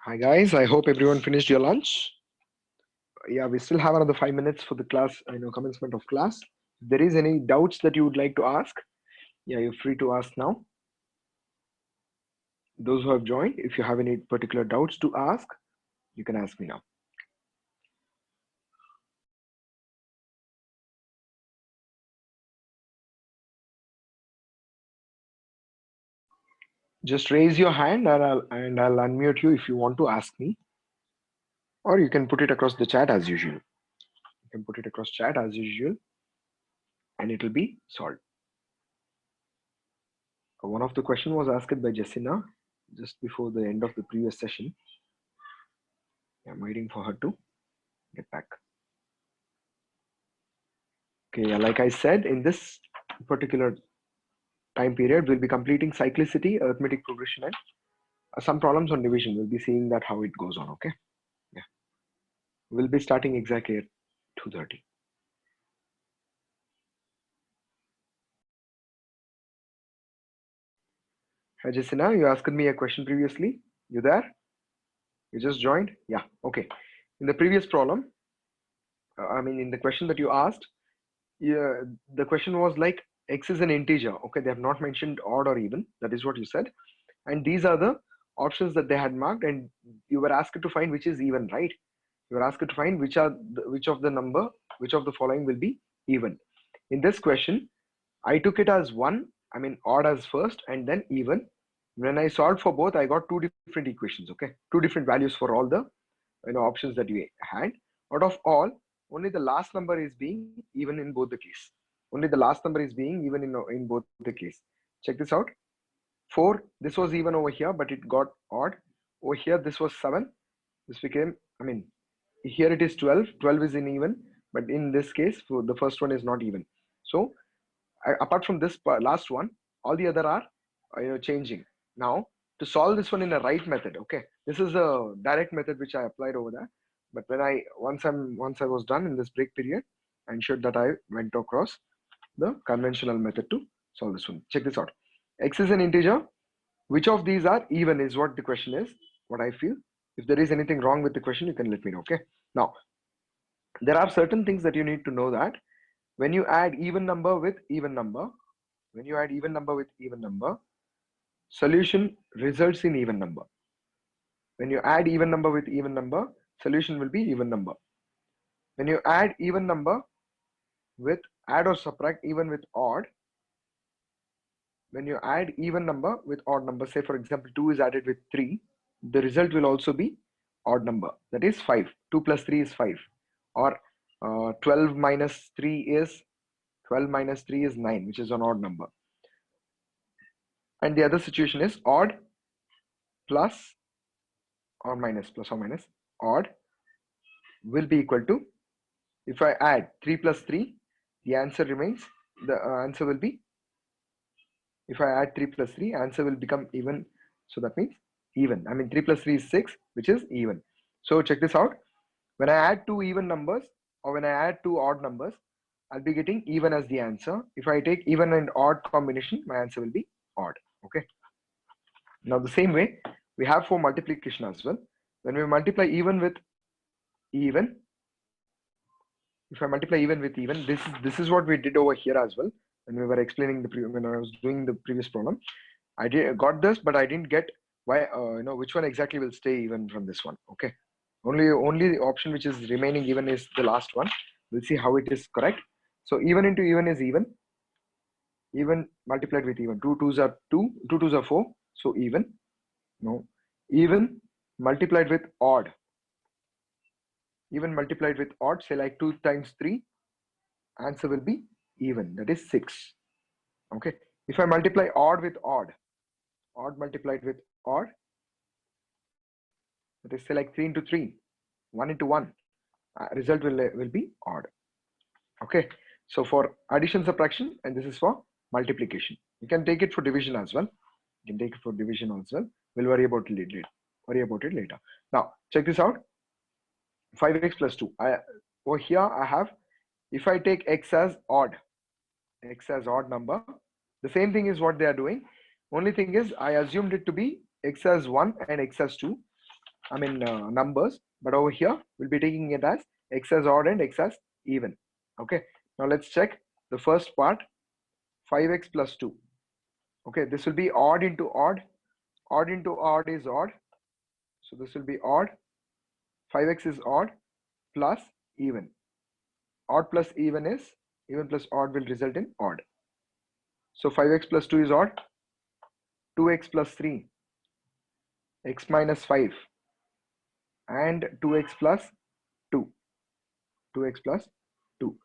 Hi guys, I hope everyone finished your lunch. Yeah, we still have another 5 minutes for the class, commencement of class. If there is any doubts that you would like to ask, yeah, you're free to ask now. Those who have joined, if you have any particular doubts to ask, you can ask me now. Just raise your hand and I'll unmute you if you want to ask me, or you can put it across the chat as usual. You can put it across chat as usual, and it will be solved. One of the question was asked by Jessina just before the end of the previous session. I'm waiting for her to get back. Okay, like I said, in this particular time period, we'll be completing cyclicity, arithmetic progression, and some problems on division. We'll be seeing that how it goes on. Okay, yeah, we'll be starting exactly at 2:30. Hi Jessina, you asked me a question previously. You there? You just joined? Yeah. Okay. In the previous problem, in the question that you asked, yeah, the question was like x is an integer. Okay, they have not mentioned odd or even. That is what you said. And these are the options that they had marked, and you were asked to find which is even, right? You were asked to find which of the following will be even. In this question, I took it as odd as first and then even. When I solved for both, I got two different equations. Okay, two different values for all the options that we had. Out of all, only the last number is being even in both the case. Only the last number is being even in both the case. Check this out. 4, this was even over here, but it got odd. Over here, this was 7. This became, here it is 12. 12 is in even, but in this case, the first one is not even. So, apart from this last one, all the other are changing. Now, to solve this one in a right method, okay, this is a direct method which I applied over there. But when once I was done in this break period, I ensured that I went across the conventional method to solve this one. Check this out. X is an integer. Which of these are even is what the question is, what I feel. If there is anything wrong with the question, you can let me know. Okay. Now, there are certain things that you need to know that when you add even number with even number, solution results in even number. When you add even number with even number, solution will be even number. When you add even number with add or subtract even with odd, when you add even number with odd number, say for example 2 is added with 3, the result will also be odd number, that is 5. 2 plus 3 is 5, or 12 minus 3 is 9, which is an odd number. And the other situation is odd plus or minus, odd will be equal to, if I add 3 plus 3, the answer remains, the answer will be, if I add 3 plus 3, answer will become even. So that means even. 3 plus 3 is 6, which is even. So check this out. When I add two even numbers or when I add two odd numbers, I'll be getting even as the answer. If I take even and odd combination, my answer will be odd. Okay. Now the same way we have for multiplication as well. When we multiply even with even, if I multiply even with even, this is what we did over here as well. When we were explaining when I was doing the previous problem, I got this, but I didn't get why which one exactly will stay even from this one. Okay, only the option which is remaining even is the last one. We'll see how it is correct. So even into even is even multiplied with even. 2 2s are 2, 2 2s are 4, so even. No, even multiplied with odd, say like 2 times 3, answer will be even, that is 6. Okay, if I multiply odd with odd multiplied with odd, that is say like 3 into 3, 1 into 1, result will be odd. Okay, so for addition, subtraction, and this is for multiplication. You can take it for division as well. We'll worry about it later. Now check this out. 5x plus 2. Over here I have, if I take x as odd number, the same thing is what they are doing. Only thing is I assumed it to be x as 1 and x as 2. numbers, but over here we'll be taking it as x as odd and x as even. Okay, now let's check the first part, 5x plus 2. Okay, this will be odd into odd. Odd into odd is odd, so this will be odd. 5x is odd plus even. Odd plus even is, even plus odd will result in odd. So 5x plus 2 is odd. 2x plus 3, x minus 5, and 2x plus 2. 2x plus 2.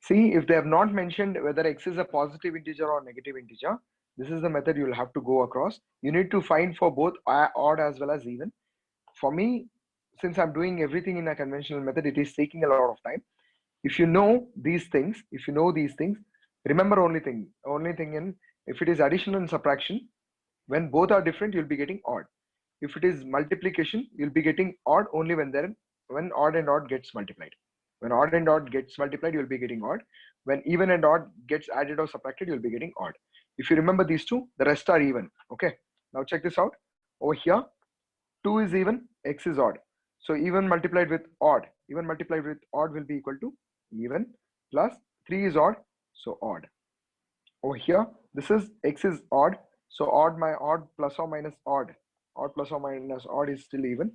See, if they have not mentioned whether x is a positive integer or negative integer, this is the method you will have to go across. You need to find for both odd as well as even. For me, since I'm doing everything in a conventional method, it is taking a lot of time. If you know these things, remember only thing in, if it is addition and subtraction, when both are different, you'll be getting odd. If it is multiplication, you'll be getting odd only when odd and odd gets multiplied. When odd and odd gets multiplied, you'll be getting odd. When even and odd gets added or subtracted, you'll be getting odd. If you remember these two, the rest are even. Okay, now check this out. Over here, 2 is even, x is odd. So even multiplied with odd will be equal to even, plus 3 is odd, so odd. Over here, this is x is odd, so odd plus or minus odd is still even.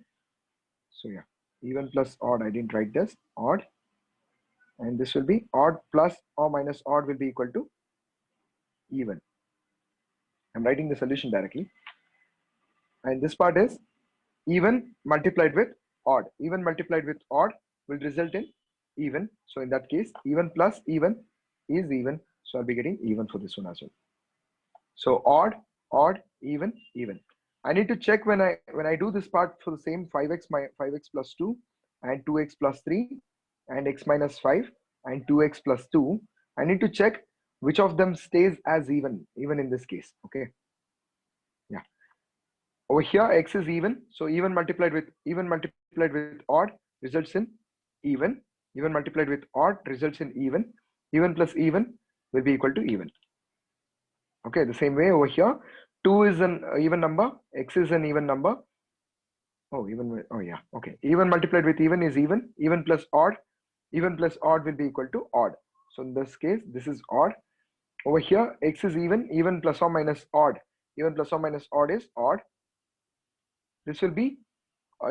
So yeah, even plus odd, I didn't write this, odd, and this will be odd plus or minus odd will be equal to even. I'm writing the solution directly, and this part is even multiplied with odd. Even multiplied with odd will result in even. So in that case, even plus even is even. So I'll be getting even for this one as well. So odd, even, even. I need to check when I do this part for the same 5x plus 2 and 2x plus 3 and x minus 5 and 2x plus 2. I need to check which of them stays as even in this case. Okay. Yeah. Over here, x is even, so even multiplied with odd results in even. Even multiplied with odd results in even. Even plus even will be equal to even. Okay, the same way over here, 2 is an even number, x is an even number. Oh, yeah, okay. Even multiplied with even is even. Even plus odd will be equal to odd. So in this case, this is odd. Over here, x is even plus or minus odd. Even plus or minus odd is odd. This will be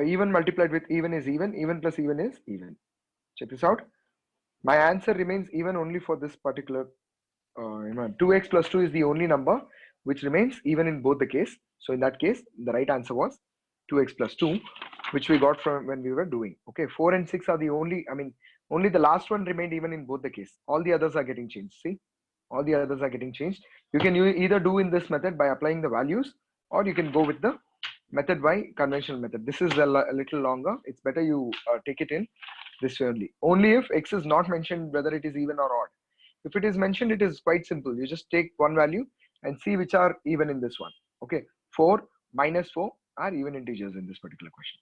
even multiplied with even is even plus even is even. Check this out. My answer remains even only for this particular 2x plus 2 is the only number which remains even in both the case. So in that case, the right answer was 2x plus 2, which we got from when we were doing. Okay, 4 and 6 are the only, only the last one remained even in both the case. All the others are getting changed. See, all the others are getting changed. You can either do in this method by applying the values, or you can go with the method by conventional method. This is a little longer. It's better you take it in this way only. Only if x is not mentioned whether it is even or odd. If it is mentioned, it is quite simple. You just take one value and see which are even in this one. Okay, 4 minus 4 are even integers in this particular question.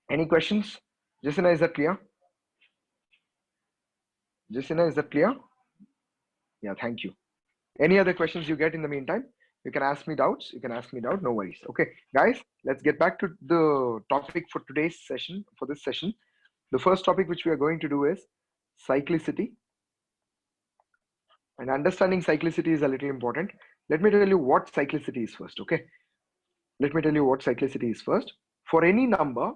Any questions? Jessina, is that clear? Jessina, is that clear? Yeah, thank you. Any other questions you get in the meantime? You can ask me doubts. No worries. Okay, guys, let's get back to the topic for today's session. For this session, the first topic which we are going to do is cyclicity. And understanding cyclicity is a little important. Let me tell you what cyclicity is first. Okay, let me tell you what cyclicity is first. For any number,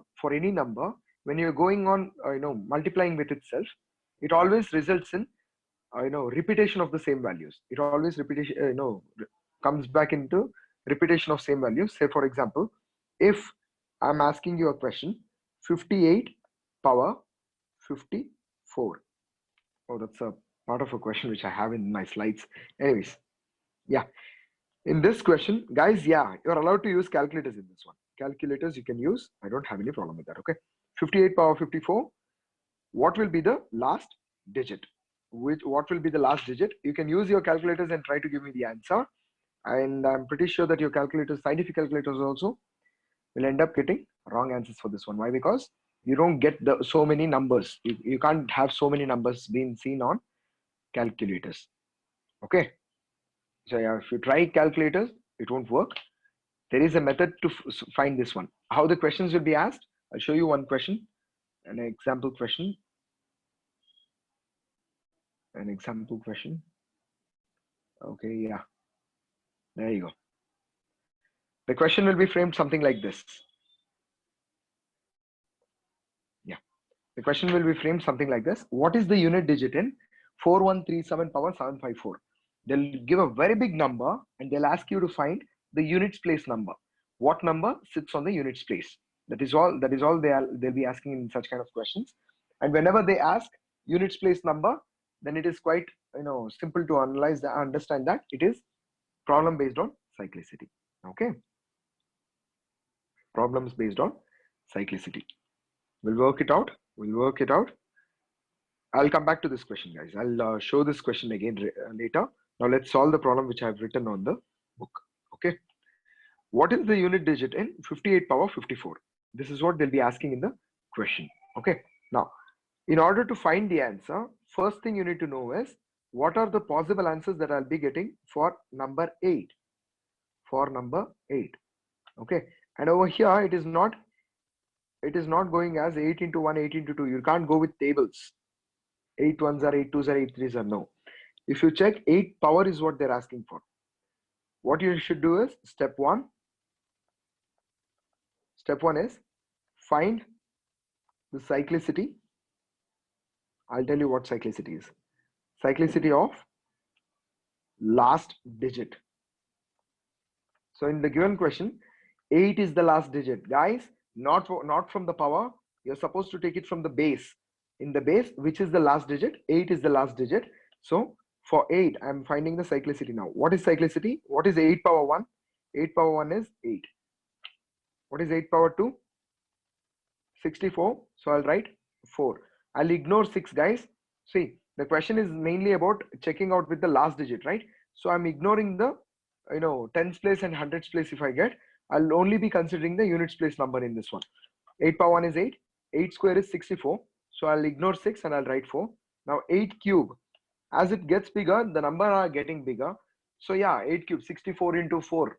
when you're going on, multiplying with itself, it always results in, repetition of the same values. It always comes back into repetition of same values. Say for example, if I'm asking you a question, 58 power 54. Oh, that's a part of a question which I have in my slides. Anyways, yeah. In this question, guys, yeah, you're allowed to use calculators in this one. Calculators you can use. I don't have any problem with that. Okay. 58 power 54. What will be the last digit? What will be the last digit? You can use your calculators and try to give me the answer. And I'm pretty sure that your calculators, scientific calculators also, will end up getting wrong answers for this one. Why? Because you don't get so many numbers. You can't have so many numbers being seen on calculators. Okay. So yeah, if you try calculators, it won't work. There is a method to find this one. How the questions will be asked? I'll show you one question, an example question. An example question. Okay, yeah. There you go. The question will be framed something like this. Yeah. The question will be framed something like this. What is the unit digit in 4137 power 754? They'll give a very big number and they'll ask you to find the units place number. What number sits on the units place? That is all they'll be asking in such kind of questions. And whenever they ask units place number, then it is quite simple to analyze and understand that it is problem based on cyclicity. Okay. Problems based on cyclicity. We'll work it out. I'll come back to this question, guys. I'll show this question again later. Now let's solve the problem which I've written on the book. Okay. What is the unit digit in 58 power 54? This is what they'll be asking in the question. Okay. Now, in order to find the answer, first thing you need to know is what are the possible answers that I'll be getting for number 8. For number 8. Okay. And over here, it is not going as 8 into 1, 8 into 2. You can't go with tables. 8 ones are 8 twos are 8 threes are no. If you check 8 power is what they're asking for. What you should do is step one is find the cyclicity. I'll tell you what cyclicity is. Cyclicity of last digit. So in the given question, 8 is the last digit. Guys, not from the power. You're supposed to take it from the base. In the base, which is the last digit? 8 is the last digit. So for 8, I'm finding the cyclicity now. What is cyclicity? What is 8 power 1? 8 power 1 is 8. What is 8 power 2? 64. So I'll write 4. I'll ignore 6, guys. See, the question is mainly about checking out with the last digit, right? So I'm ignoring the tens place and hundreds place. If I get, I'll only be considering the units place number in this one. 8 power 1 is 8. 8 square is 64. So I'll ignore 6 and I'll write 4. Now 8 cube. As it gets bigger, the number are getting bigger. So yeah, 8 cube, 64 into 4.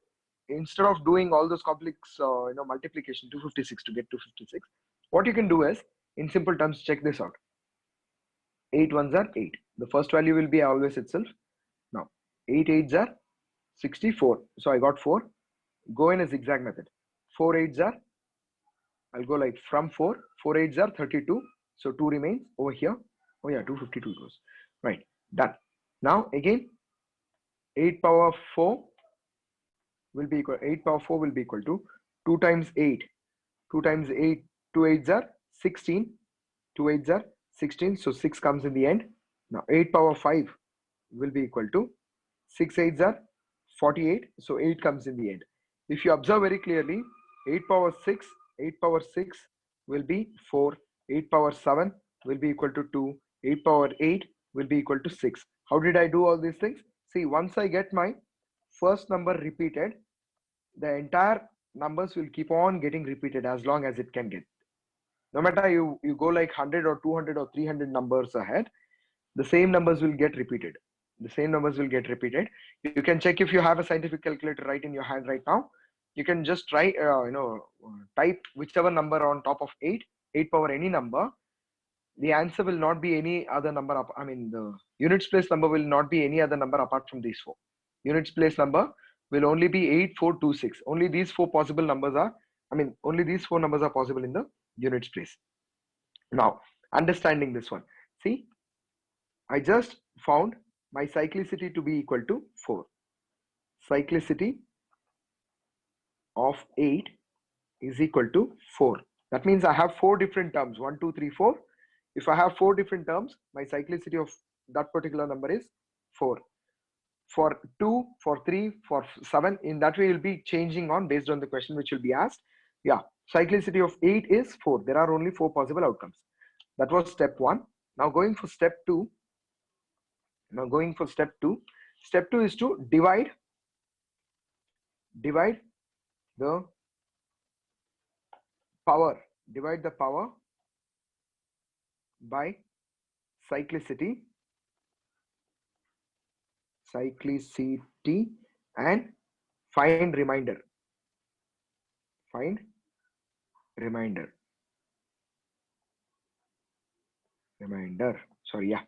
Instead of doing all those complex multiplication, 256 to get 256, what you can do is, in simple terms, check this out. 8 ones are 8. The first value will be always itself. Now 8 eights are 64. So I got 4. Go in a zigzag method. 4 eights are, I'll go like from 4. 4 eights are 32. So 2 remains over here. Oh yeah, 252 goes. Right, done. Now again, 8 power 4 will be equal, 8 power 4 will be equal to 2 times 8. 2 times 8, 2 eights are 16. 2 eights are 16. So 6 comes in the end. Now 8 power 5 will be equal to 6 eights are 48. So 8 comes in the end. If you observe very clearly, 8 power 6 will be 4. 8 power 7 will be equal to 2. 8 power 8 will be equal to 6. How did I do all these things? See, once I get my first number repeated, the entire numbers will keep on getting repeated as long as it can get. No matter you go like 100 or 200 or 300 numbers ahead, the same numbers will get repeated. You can check if you have a scientific calculator right in your hand right now. You can just try, type whichever number on top of 8 power any number. The answer will not be any other number. The units place number will not be any other number apart from these 4. Units place number will only be 8, 4, 2, 6. Only these 4 possible numbers are, only these 4 numbers are possible in the units place. Now, understanding this one. See, I just found my cyclicity to be equal to 4. Cyclicity of 8 is equal to 4. That means I have 4 different terms. 1, 2, 3, 4. If I have 4 different terms, my cyclicity of that particular number is 4. For 2, for 3, for 7, in that way, you'll be changing on based on the question which will be asked. Yeah, cyclicity of 8 is 4. There are only 4 possible outcomes. That was step 1. Now going for step 2. Step 2 is to divide the power. Divide the power by cyclicity and find remainder. Find remainder. Sorry, yeah.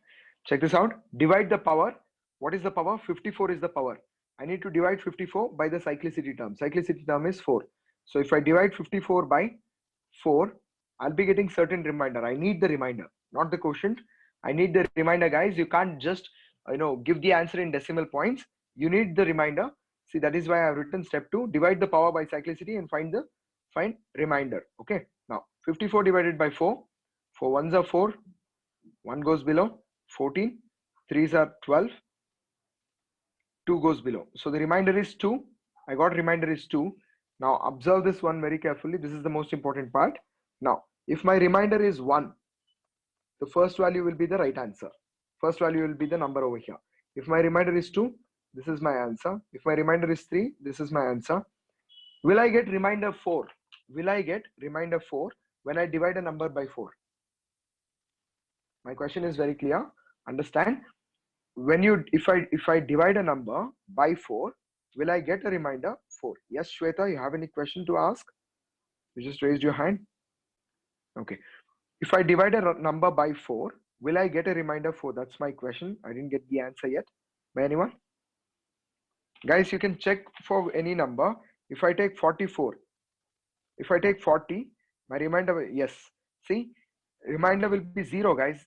Check this out. Divide the power. What is the power? 54 is the power. I need to divide 54 by the cyclicity term. Cyclicity term is 4. So if I divide 54 by 4, I'll be getting certain remainder. I need the remainder, not the quotient. I need the remainder, guys. You can't just give the answer in decimal points. You need the remainder. See, that is why I've written step 2. Divide the power by cyclicity and find remainder. Okay. Now 54 divided by 4. 4 ones are 4. 1 goes below. 14. 3s are 12. 2 goes below. So the remainder is 2. I got remainder is 2. Now observe this one very carefully. This is the most important part. Now, if my remainder is 1, the first value will be the right answer. First value will be the number over here. If my remainder is 2, this is my answer. If my remainder is 3, this is my answer. Will I get remainder 4? Will I get remainder 4 when I divide a number by 4? My question is very clear. Understand? When if I divide a number by 4, will I get a remainder 4? Yes, Shweta, you have any question to ask? You just raised your hand. Okay. If I divide a number by 4, will I get a remainder 4? That's my question. I didn't get the answer yet. By anyone? Guys, you can check for any number. If I take 44, if I take 40, my remainder, yes. See, remainder will be 0, guys.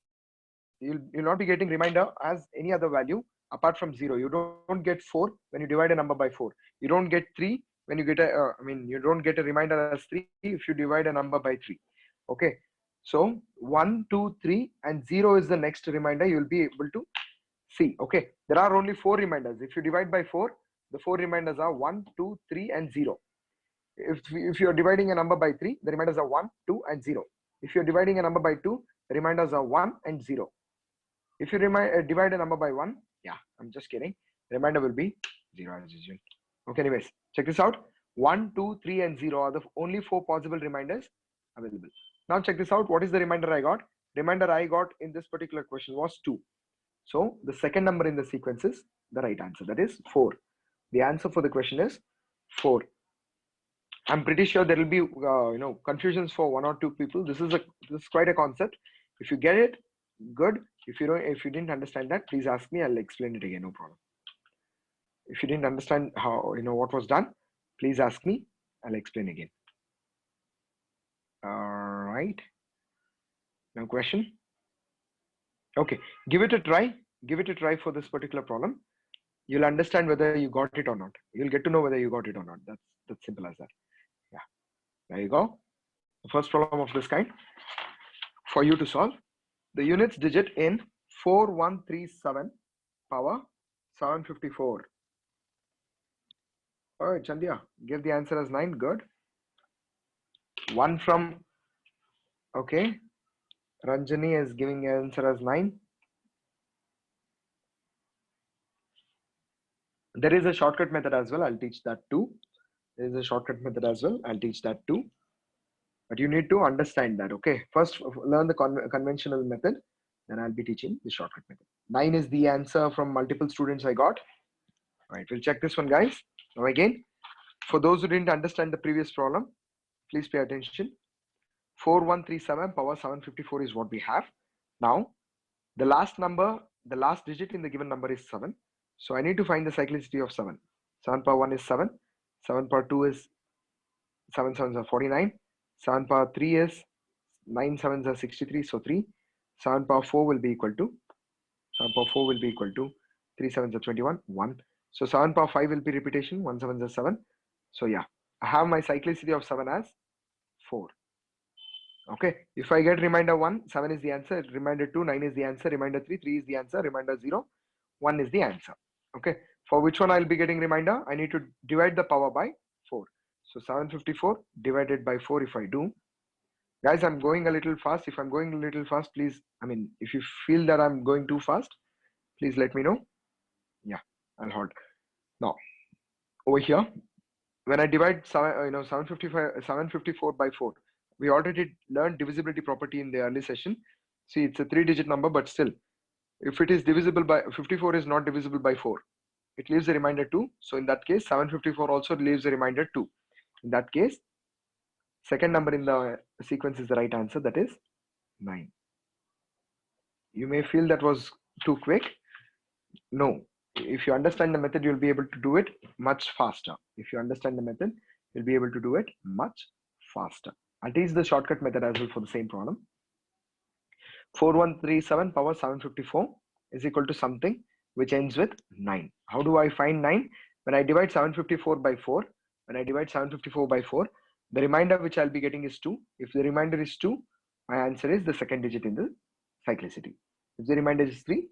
You'll not be getting remainder as any other value apart from 0. You don't get 4 when you divide a number by 4. You don't get 3 when you get you don't get a remainder as 3 if you divide a number by 3. Okay. So 1, 2, 3 and 0 is the next remainder you'll be able to see. Okay. There are only 4 reminders. If you divide by 4, the 4 reminders are 1, 2, 3 and 0. If you're dividing a number by 3, the reminders are 1, 2 and 0. If you're dividing a number by 2, the reminders are 1 and 0. If you divide a number by 1, yeah, I'm just kidding. Remainder will be 0 as usual. Okay, anyways, check this out. 1, 2, 3 and 0 are the only 4 possible reminders available. Now check this out. What is the remainder I got? Remainder I got in this particular question was 2. So the second number in the sequence is the right answer. That is 4. The answer for the question is 4. I'm pretty sure there will be confusions for 1 or 2 people. This is quite a concept. If you get it, good. If you didn't understand that, please ask me. I'll explain it again. No problem. If you didn't understand how what was done, please ask me. I'll explain again. All right. No question. Okay. Give it a try. Give it a try for this particular problem. You'll understand whether you got it or not. You'll get to know whether you got it or not. That's simple as that. Yeah. There you go. The first problem of this kind for you to solve. The units digit in 4137 power 754. All right, Chandya, give the answer as 9. Good. 1 from, okay. Ranjani is giving an answer as 9. There is a shortcut method as well. I'll teach that too. There is a shortcut method as well. I'll teach that too. But you need to understand that, okay? First, learn the conventional method. Then I'll be teaching the shortcut method. 9 is the answer from multiple students I got. All right, we'll check this one, guys. Now again, for those who didn't understand the previous problem, please pay attention. 4137 power 754 is what we have. Now, the last number, the last digit in the given number is 7. So I need to find the cyclicity of 7. 7 power 1 is 7. 7 power 2 is 7 7s are 49. 7 power 3 is 9 7s are 63. So 3. 7 power 4 will be equal to 7 power 4 will be equal to 3 7s are 21. 1. So 7 power 5 will be repetition. 1 7s are 7. So yeah, I have my cyclicity of 7 as 4. Okay, if I get remainder 1, 7 is the answer, remainder 2, 9 is the answer, remainder 3, 3 is the answer, remainder 0, 1 is the answer. Okay, for which one I'll be getting remainder? I need to divide the power by 4. So 754 divided by 4 if I do. Guys, I'm going a little fast. If I'm going a little fast, please, if you feel that I'm going too fast, please let me know. Yeah, I'll hold. Now, over here, when I divide 754 by 4, we already learned divisibility property in the early session. See, it's a 3-digit number, but still, if it is divisible by 54 is not divisible by 4, it leaves a remainder 2. So in that case, 754 also leaves a remainder 2. In that case, Second number in the sequence is the right answer, that is 9. You may feel that was too quick. No, if you understand the method, you'll be able to do it much faster. If you understand the method, you'll be able to do it much faster. I'll teach the shortcut method as well for the same problem. 4137 power 754 is equal to something which ends with 9. How do I find 9? When I divide 754 by 4, when I divide 754 by 4, the remainder which I'll be getting is 2. If the remainder is 2, my answer is the second digit in the cyclicity. If the remainder is 3,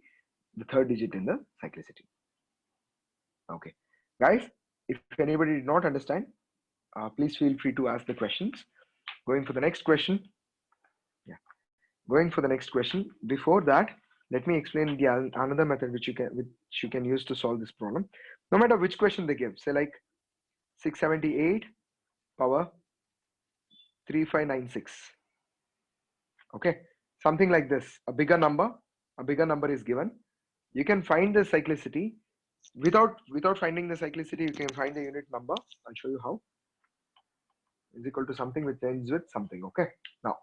the third digit in the cyclicity. Okay, guys, if anybody did not understand, please feel free to ask the questions. Going for the next question. Yeah, going for the next question. Before that, let me explain the another method which you can use to solve this problem. No matter which question they give, say like 678 power 3596. Okay, something like this. A bigger number is given. You can find the cyclicity without finding the cyclicity. You can find the unit number. I'll show you how. Is equal to something which ends with something. Okay, now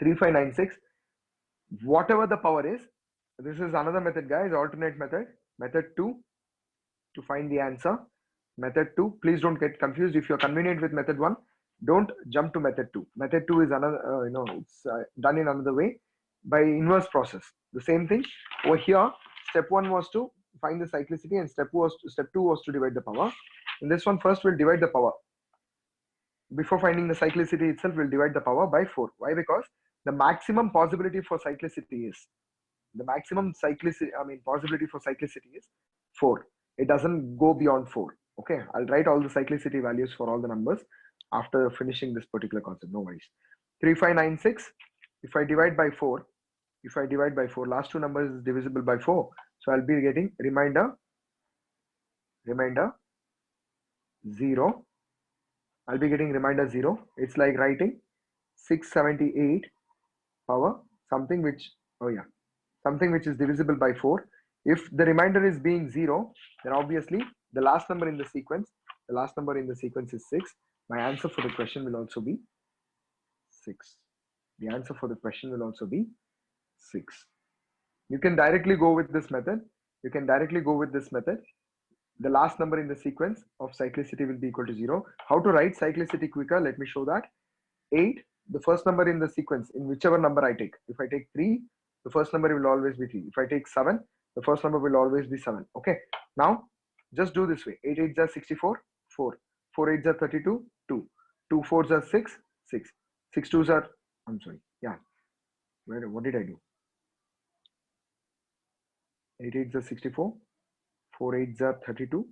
3596, whatever the power is, this is another method, guys. Alternate method. Method 2 to find the answer. Method 2, please don't get confused. If you're convenient with method 1, don't jump to method 2. Method 2 is another, it's done in another way by inverse process. The same thing over here. Step 1 was to find the cyclicity, and step 2 was to divide the power. In this one, first we'll divide the power. Before finding the cyclicity itself, we'll divide the power by 4. Why? Because the maximum possibility for cyclicity is possibility for cyclicity is 4. It doesn't go beyond 4. Okay, I'll write all the cyclicity values for all the numbers after finishing this particular concept. No worries. 3596. If I divide by 4, last two numbers is divisible by 4. So I'll be getting remainder 0. I'll be getting remainder 0. It's like writing 678 power something which is divisible by 4. If the remainder is being 0, then obviously the last number in the sequence is 6. My answer for the question will also be 6. The answer for the question will also be 6. You can directly go with this method. The last number in the sequence of cyclicity will be equal to 0. How to write cyclicity quicker? Let me show that. 8, the first number in the sequence, in whichever number I take. If I take 3, the first number will always be 3. If I take 7, the first number will always be 7. Okay, now just do this way. 8 8s are 64, 4. 4 8s are 32, 2. 2 4s are 6, 6. 6 2s are, what did I do? 8 8s are 64, 4 8s are 32.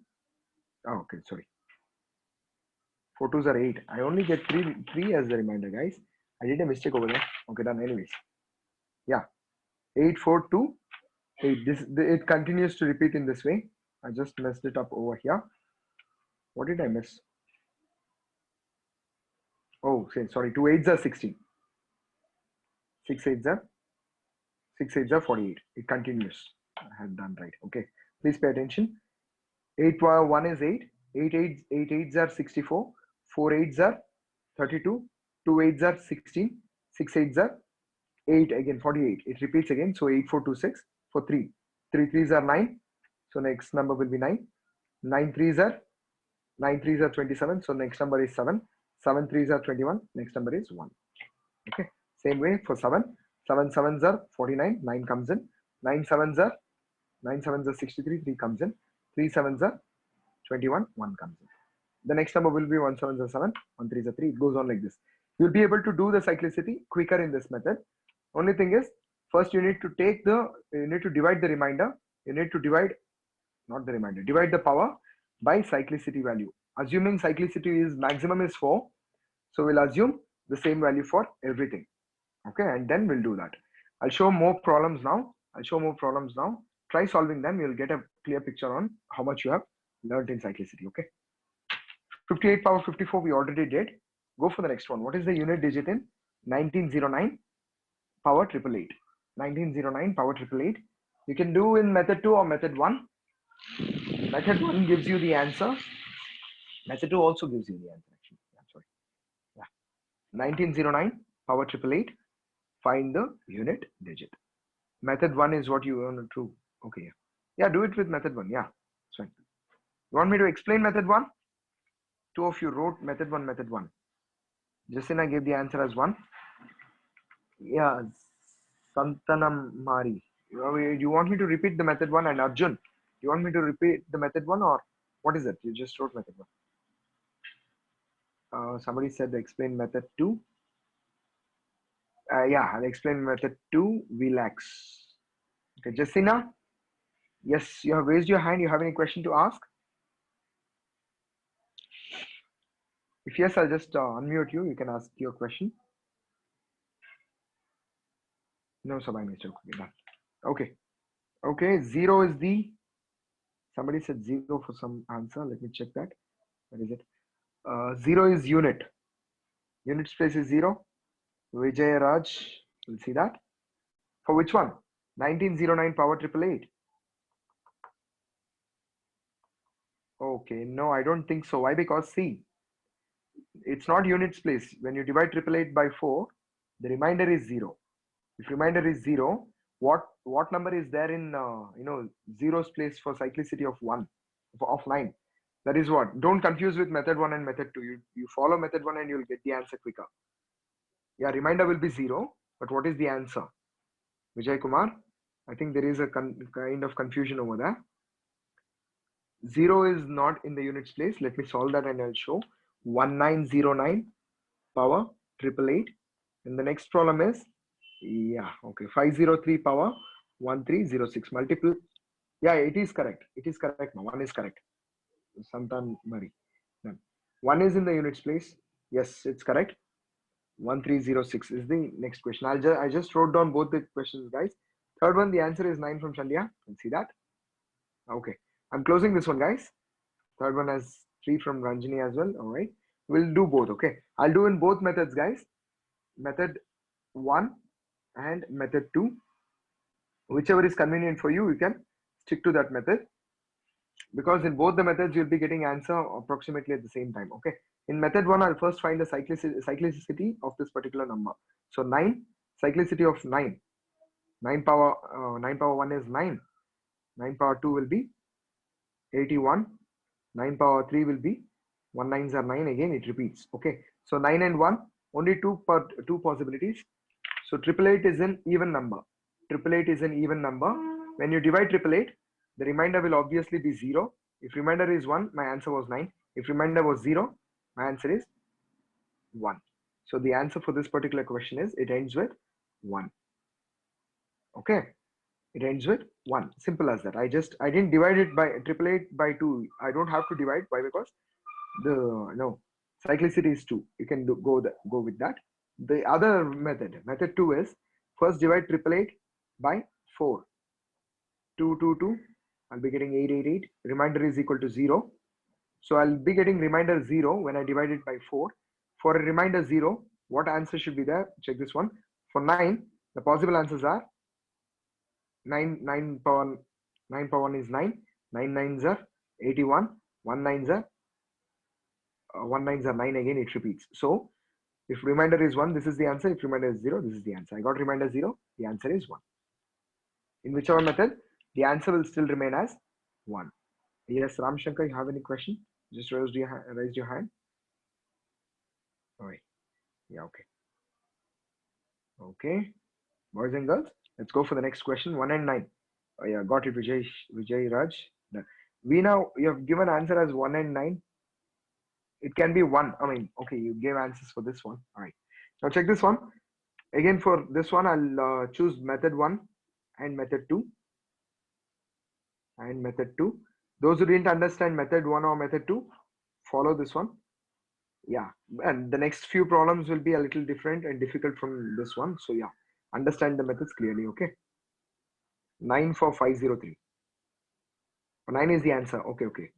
Oh, okay, sorry. 4 2s are 8. I only get 3 as the reminder, guys. I did a mistake over there. Okay, done. Anyways, yeah, 8 4 2 8. It continues to repeat in this way. I just messed it up over here. What did I miss? Oh, sorry. 2 8s are 16. 6 8s are 48. It continues. I had done right. Okay, please pay attention. 8 1 is 8. 8 8s are 64. 4 8s are 32. 2 8s are 16. 6 8s are 8 again, 48. It repeats again. So 8 4 2 6 for 3. 3 3s are 9. So next number will be 9. 9 3s are 27. So next number is 7. 7 3s are 21. Next number is 1. Okay. Same way for 7. 7 7s are 49. 9 comes in. 9 7s are 63. 3 comes in. 3 7s are 21. 1 comes in. The next number will be 1 7s are 7. 1 3s are 3. It goes on like this. You'll be able to do the cyclicity quicker in this method. Only thing is, first you need to divide the remainder. You need to divide the power by cyclicity value. Assuming cyclicity is maximum is 4. So we'll assume the same value for everything. Okay, and then we'll do that. I'll show more problems now. Try solving them. You'll get a clear picture on how much you have learned in cyclicity. Okay. 58 power 54 we already did. Go for the next one. What is the unit digit in 1909 power 888? 1909 power 888. You can do in method 2 or method 1. Method 1 gives you the answer. Method 2 also gives you the answer, actually. Yeah, sorry. Yeah. 1909 power 888. Find the unit digit. Method 1 is what you want to. Okay, yeah, do it with method 1. Yeah, it's fine. You want me to explain method 1? Two of you wrote method 1, method 1. Justina gave the answer as 1. Yeah, Santanam Mari. You want me to repeat the method 1? And Arjun, you want me to repeat the method 1 or what is it? You just wrote method 1. Somebody said explain method 2. Yeah, I'll explain method 2. Relax. Okay, Justina. Yes, you have raised your hand. You have any question to ask? If yes, I'll just unmute you. You can ask your question. No, so by mistake. Okay, done. Okay. Okay, 0 is the. Somebody said 0 for some answer. Let me check that. What is it? 0 is unit. Unit space is 0. Vijay Raj, we'll see that. For which one? 1909 power 888. Okay, no, I don't think so. Why? Because see, it's not units place. When you divide 888 by 4, the remainder is 0. If remainder is 0, what number is there in zeros place for cyclicity of 1 of 9? That is what. Don't confuse with method 1 and method 2. You follow method 1 and you'll get the answer quicker. Yeah, remainder will be 0, but what is the answer? Vijay Kumar, I think there is a kind of confusion over there. 0 is not in the units place. Let me solve that and I'll show. 1909 power 888. And the next problem is, yeah, okay, 503 power 1306 multiple. Yeah, it is correct. It is correct. No, 1 is correct. Santan Mari. 1 is in the units place. Yes, it's correct. 1306 is the next question. I just wrote down both the questions, guys. Third one, the answer is 9 from Chandya. You can see that. Okay, I'm closing this one, guys. Third one has 3 from Ranjini as well. All right, we'll do both. Okay, I'll do in both methods, guys. Method 1 and method 2. Whichever is convenient for you, you can stick to that method, because in both the methods you'll be getting answer approximately at the same time. Okay, in method 1 I'll first find the cyclicity of this particular number. So 9, cyclicity of 9 power 1 is 9, 9 power 2 will be 81, 9 power 3 will be 1 9s are 9, again it repeats. Okay, so 9 and 1, only two possibilities. So 888 is an even number. 888 is an even number. When you divide 888, the remainder will obviously be 0. If remainder is 1, my answer was 9. If remainder was 0, my answer is 1. So the answer for this particular question is, it ends with 1. Okay, it ends with 1. Simple as that. I didn't divide it by 888 by 2. I don't have to divide. Why? Because the cyclicity is 2. You can go with that. The other method 2 is, first divide 888 by 4. 2 2 2, I'll be getting 888. Remainder is equal to 0. So I'll be getting remainder 0 when I divide it by 4. For a remainder 0, what answer should be there? Check this one. For 9, the possible answers are 9 power 1 is 9. 9 9s are 81. 1 9s are 9 again. It repeats. So if remainder is 1, this is the answer. If remainder is 0, this is the answer. I got remainder 0. The answer is 1. In whichever method, the answer will still remain as 1. Yes, Ram Shankar, you have any question? Just raise your hand. All right. Yeah, okay. Okay. Boys and girls, let's go for the next question. 1 and 9. Oh, yeah, got it, Vijay Raj. We now, you have given answer as 1 and 9. It can be 1. I mean, okay, you gave answers for this one. All right. Now check this one. Again, for this one, I'll choose method 1 and method 2. And method 2. Those who didn't understand method 1 or method 2, follow this one. Yeah, and the next few problems will be a little different and difficult from this one. So yeah, understand the methods clearly. Okay. 9 for 503. 9 is the answer. Okay.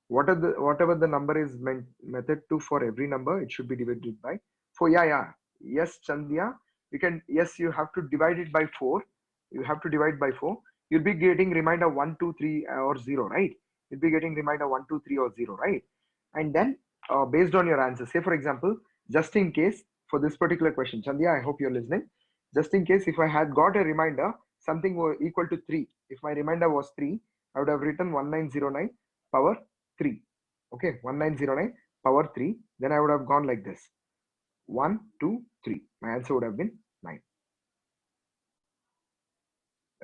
Whatever the number is meant, method 2 for every number, it should be divided by 4. Yeah. Yes, Chandya. You have to divide it by 4. You have to divide by 4. You'll be getting remainder 1, 2, 3 or 0, right? You'll be getting remainder 1, 2, 3 or 0, right? And then based on your answer, say for example, just in case for this particular question. Chandya, I hope you're listening. Just in case, if I had got a reminder, something were equal to 3. If my reminder was 3, I would have written 1909 power 3. Okay, 1909 power 3. Then I would have gone like this. 1, 2, 3. My answer would have been 9.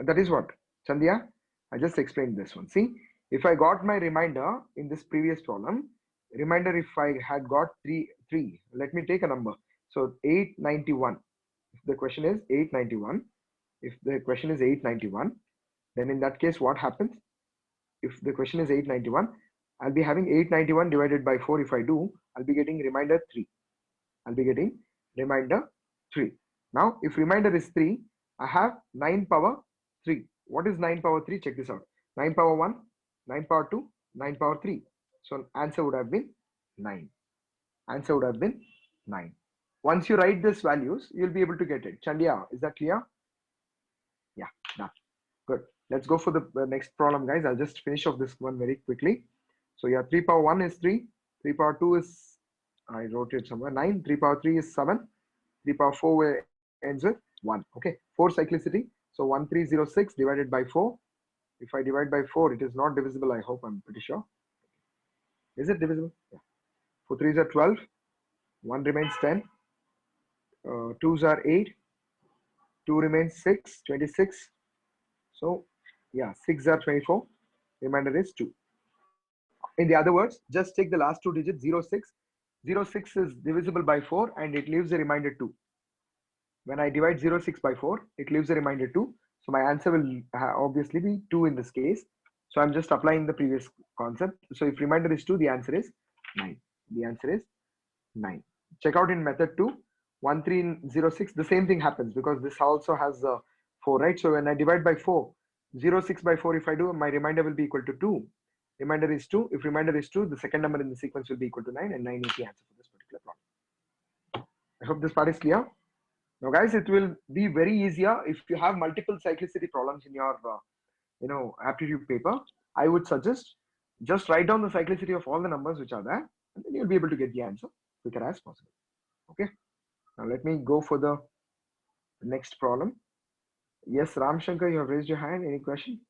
That is what, Chandya, I just explained this one. See, if I got my reminder in this previous problem, reminder if I had got 3, let me take a number. So 891. If the question is 891, if the question is 891, then in that case, what happens? If the question is 891, I'll be having 891 divided by 4. If I do, I'll be getting reminder 3. I'll be getting reminder 3. Now, if reminder is 3, I have 9 power 3. What is 9 power 3? Check this out. 9 power 1, 9 power 2, 9 power 3. So answer would have been 9. Answer would have been 9. Once you write these values, you'll be able to get it. Chandya, is that clear? Yeah, done. Good. Let's go for the next problem, guys. I'll just finish off this one very quickly. So yeah, 3 power 1 is 3. 3 power 2 is, I wrote it somewhere, 9. 3 power 3 is 7. 3 power 4 ends with 1. Okay, 4 cyclicity. So 1306 divided by 4. If I divide by 4, it is not divisible, I hope, I'm pretty sure. Is it divisible? Yeah. 4 3s are 12. 1 remains 10. 2s are 8. 2 remains 6, 26. So yeah, 6 are 24. Remainder is 2. In the other words, just take the last 2 digits, 06. 06 is divisible by 4 and it leaves a remainder 2. When I divide 06 by 4, it leaves a remainder 2. So my answer will obviously be 2 in this case. So I'm just applying the previous concept. So if remainder is 2, the answer is 9. The answer is 9. Check out in method 2, 1306, the same thing happens because this also has 4, right? So when I divide by 4, 06 by 4, if I do, my remainder will be equal to 2. Remainder is 2. If remainder is 2, the second number in the sequence will be equal to 9, and 9 is the answer for this particular problem. I hope this part is clear. Now, guys, it will be very easier if you have multiple cyclicity problems in your, aptitude paper. I would suggest just write down the cyclicity of all the numbers which are there, and then you'll be able to get the answer quicker as possible. Okay. Now let me go for the next problem. Yes, Ram Shankar, you have raised your hand. Any question?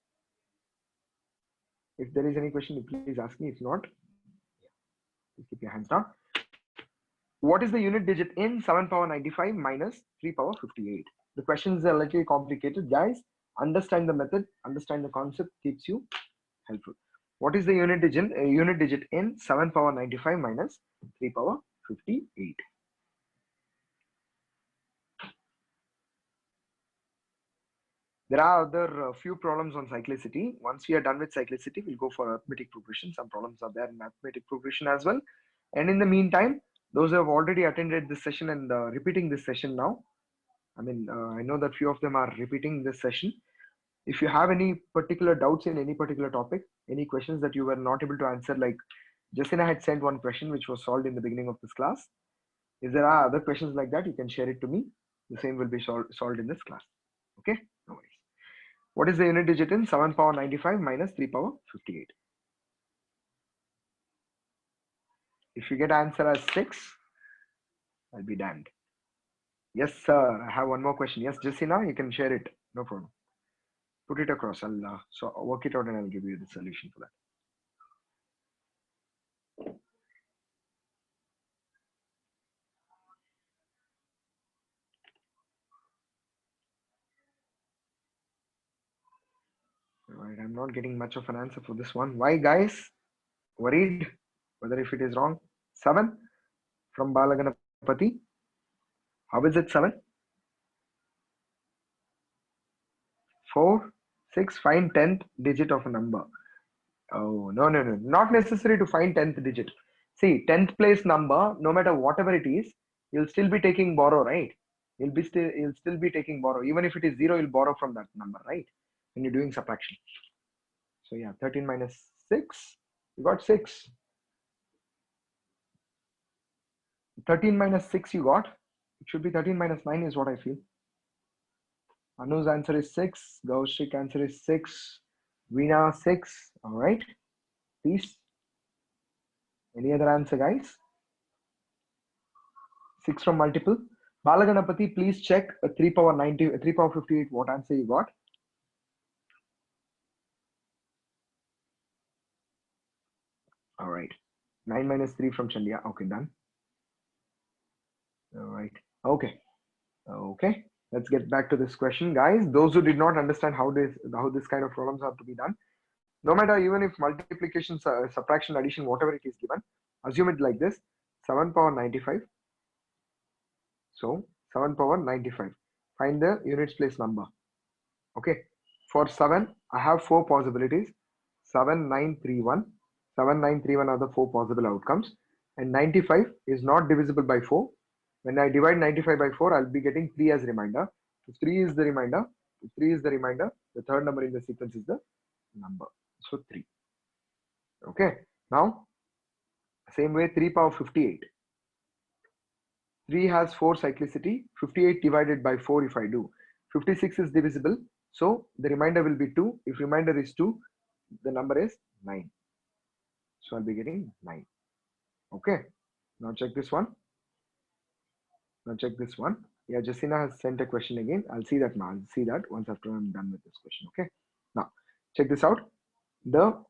If there is any question, please ask me. If not, please keep your hands down. What is the unit digit in 7 power 95 minus 3 power 58? The questions are a little complicated, guys. Understand the method, understand the concept, keeps you helpful. What is the unit digit in 7 power 95 minus 3 power 58? There are other few problems on cyclicity. Once we are done with cyclicity, we'll go for arithmetic progression. Some problems are there in arithmetic progression as well. And in the meantime, those who have already attended this session and repeating this session now, I know that few of them are repeating this session. If you have any particular doubts in any particular topic, any questions that you were not able to answer, like Jessina had sent one question which was solved in the beginning of this class. If there are other questions like that, you can share it to me. The same will be solved in this class. Okay, no worries. What is the unit digit in 7 power 95 minus 3 power 58? If you get answer as 6, I'll be damned. Yes, sir. I have one more question. Yes, Jessina, you can share it. No problem. Put it across. I'll work it out and I'll give you the solution for that. All right, I'm not getting much of an answer for this one. Why, guys? Worried whether if it is wrong? 7 from Balaganapati. How is it 7? 4, 6, find 10th digit of a number. Oh, no. Not necessary to find 10th digit. See, 10th place number, no matter whatever it is, you'll still be taking borrow, right? You'll still be taking borrow. Even if it is 0, you'll borrow from that number, right? When you're doing subtraction. So yeah, 13 minus 6, you got 6. 13 minus 6 you got. It should be 13 minus 9 is what I feel. Anu's answer is 6. Gaushik answer is 6. Veena 6. All right. Peace. Any other answer, guys? 6 from multiple. Balaganapati, please check 3 power 90, 3 power 58, what answer you got. All right. 9 minus 3 from Chandya. Okay, done. All right. Okay. Okay. Let's get back to this question, guys. Those who did not understand how this kind of problems have to be done, no matter even if multiplication, subtraction, addition, whatever it is given, assume it like this: 7 power 95. So 7 power 95. Find the units place number. Okay. For 7, I have 4 possibilities: 7931. 7931 are the 4 possible outcomes, and 95 is not divisible by 4. When I divide 95 by 4, I'll be getting 3 as remainder. If 3 is the remainder, the third number in the sequence is the number. So 3. Okay. Now, same way, 3 power 58. 3 has 4 cyclicity. 58 divided by 4 if I do. 56 is divisible. So the remainder will be 2. If remainder is 2, the number is 9. So I'll be getting 9. Okay. Now check this one. Yeah, Jessina has sent a question again. I'll see that now. I'll see that once after I'm done with this question. Okay. Now check this out. The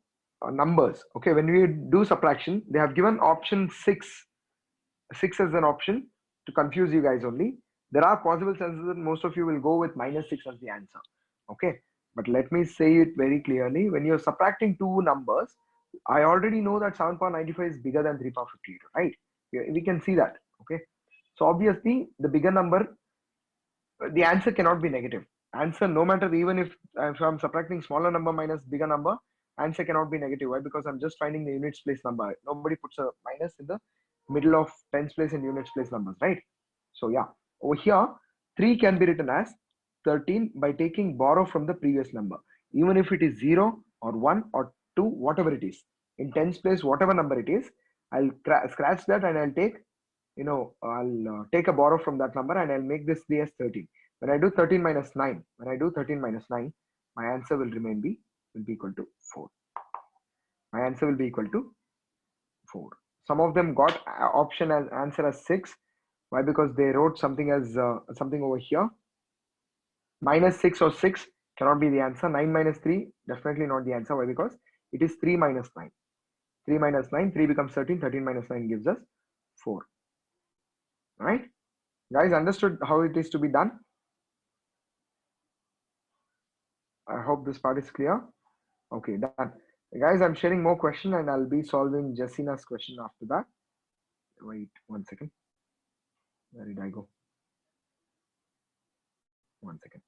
numbers. Okay. When we do subtraction, they have given option 6. 6 as an option to confuse you guys only. There are possible senses that most of you will go with minus 6 as the answer. Okay. But let me say it very clearly. When you're subtracting two numbers, I already know that 7 power 95 is bigger than 3 power 58, right? We can see that. Okay. So obviously the bigger number, the answer cannot be negative. Answer, no matter, even if I'm subtracting smaller number minus bigger number, answer cannot be negative. Why? Because I'm just finding the units place number. Nobody puts a minus in the middle of tens place and units place numbers, right? So yeah, over here 3 can be written as 13 by taking borrow from the previous number, even if it is 0 or 1 or 2, whatever it is. In tens place, whatever number it is, I'll scratch that and I'll take, I'll take a borrow from that number and I'll make this 3 as 13. When I do 13 minus 9, my answer will be equal to 4. My answer will be equal to 4. Some of them got option as answer as 6. Why? Because they wrote something as something over here. Minus 6 or 6 cannot be the answer. 9 minus 3, definitely not the answer. Why? Because it is 3 minus 9. 3 minus 9, 3 becomes 13. 13 minus 9 gives us 4. Right? Guys, understood how it is to be done? I hope this part is clear. Okay, done. Guys, I'm sharing more question and I'll be solving Jessina's question after that. Wait 1 second. Where did I go? 1 second.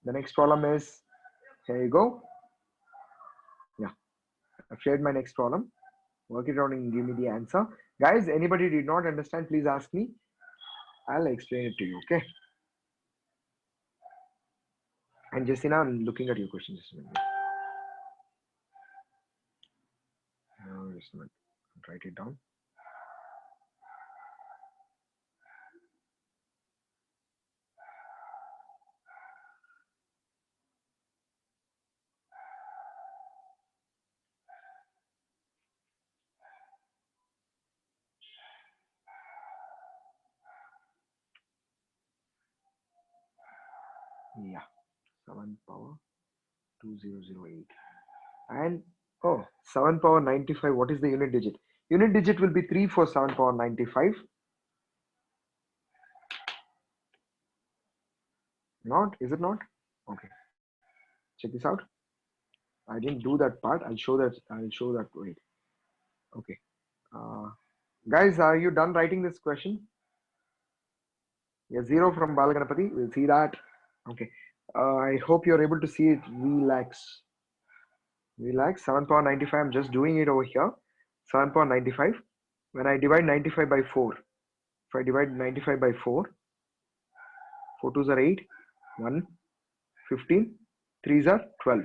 The next problem is, here you go. Yeah, I've shared my next problem. Work it out and give me the answer. Guys, anybody did not understand, please ask me. I'll explain it to you, okay? And Jessina, I'm looking at your question just a minute. Just a minute. I'll write it down. Yeah, 7 power 2008. And 7 power 95, what is the unit digit? Unit digit will be 3 for 7 power 95. Not, is it not? Okay. Check this out. I didn't do that part. I'll show that. Wait. Okay. Guys, are you done writing this question? Yeah, 0 from Balaganapati. We'll see that. Okay. I hope you're able to see it. Relax. 7 power 95. I'm just doing it over here. 7 power 95. When I divide 95 by 4, if I divide 95 by 4, 4 2s are 8, 1, 15, 3s are 12.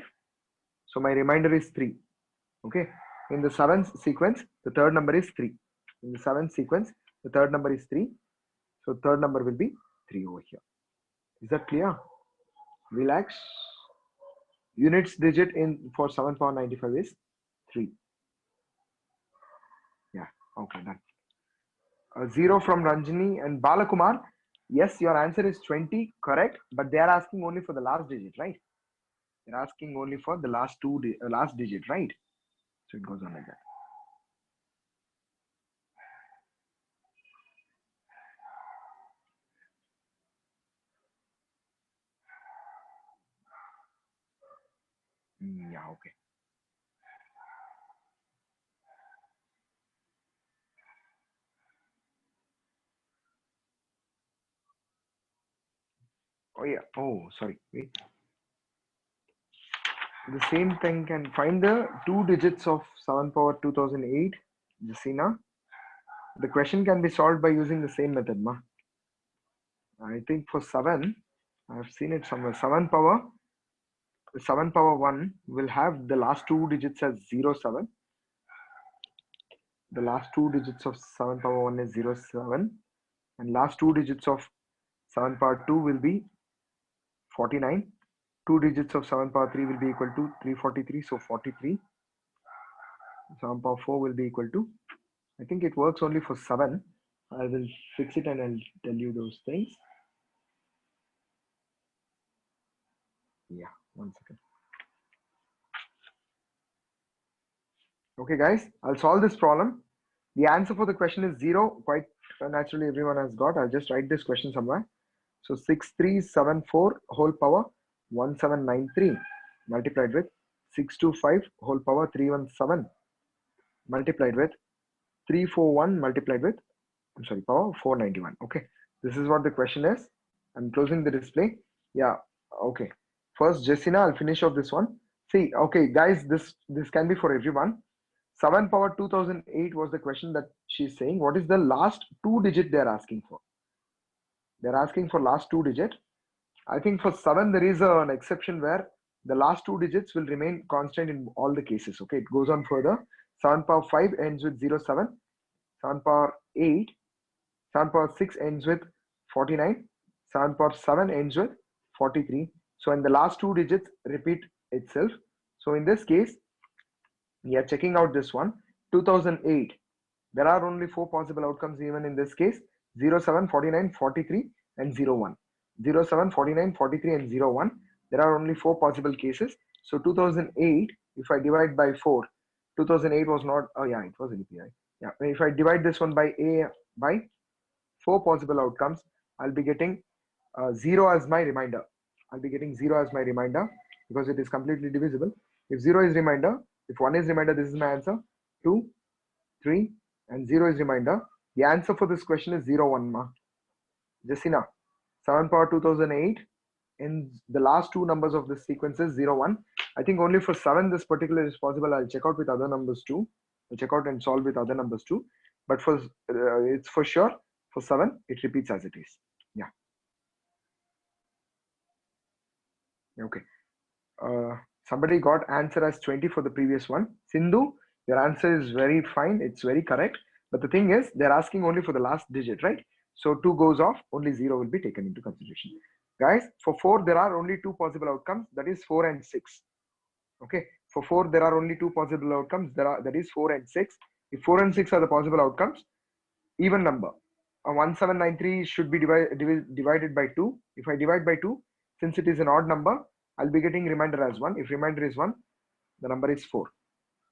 So my remainder is 3. Okay. In the 7th sequence, the third number is 3. In the 7th sequence, the third number is 3. So third number will be 3 over here. Is that clear? Relax. Units digit in for 7 power 95 is 3. Yeah. Okay, done. 0 from Ranjini and Balakumar. Yes, your answer is 20, correct, but they are asking only for the last digit, right? They're asking only for the last last digit, right? So it goes on like that. Yeah, okay. Oh yeah. Oh, sorry. Wait. The same thing can find the 2 digits of 7 power 2008, Jasina. The question can be solved by using the same method, ma. I think for 7, I've seen it somewhere. 7 power 1 will have the last 2 digits as 07. The last 2 digits of 7 power 1 is 07, and last 2 digits of 7 power 2 will be 49. 2 digits of 7 power 3 will be equal to 343, so 43. 7 power 4 will be equal to, I think it works only for 7. I will fix it and I'll tell you those things. Yeah, 1 second. Okay, guys, I'll solve this problem. The answer for the question is 0. Quite naturally, everyone has got. I'll just write this question somewhere. So 6374 whole power 1793 multiplied with 625 whole power 317 multiplied with 341 multiplied with, I'm sorry, power 491. Okay, this is what the question is. I'm closing the display. Yeah, okay. First, Jessina, I'll finish off this one. See, okay, guys, this can be for everyone. 7 power 2008 was the question that she's saying. What is the last 2 digit they're asking for? They're asking for last 2 digit. I think for 7, there is an exception where the last 2 digits will remain constant in all the cases. Okay, it goes on further. 7 power 5 ends with 07. 7 power 8, 7 power 6 ends with 49. 7 power 7 ends with 43. So in the last 2 digits repeat itself. So in this case, we are checking out this one. 2008. There are only 4 possible outcomes even in this case. 07, 49, 43 and 01. 07, 49, 43 and 01. There are only 4 possible cases. So 2008, if I divide by 4, 2008 was not, oh yeah, it was an API. Yeah, if I divide this one by 4 possible outcomes, I'll be getting 0 as my remainder. I'll be getting 0 as my remainder because it is completely divisible. If 0 is remainder, if 1 is remainder, this is my answer. 2, 3 and 0 is remainder. The answer for this question is 0, 1, ma. Jessina, 7 power 2008 in the last 2 numbers of this sequence is 0, 1. I think only for 7 this particular is possible. I'll check out with other numbers too. I'll check out and solve with other numbers too. But for it's for sure for 7 it repeats as it is. Yeah. Okay. Somebody got answer as 20 for the previous one. Sindhu, your answer is very fine. It's very correct. But the thing is, they're asking only for the last digit, right? So 2 goes off, only 0 will be taken into consideration. Guys, for 4, there are only 2 possible outcomes. That is 4 and 6. Okay. For 4, there are only 2 possible outcomes. That is 4 and 6. If 4 and 6 are the possible outcomes, even number. 1793 should be divided by 2. If I divide by 2, since it is an odd number, I'll be getting remainder as 1. If remainder is 1, the number is 4.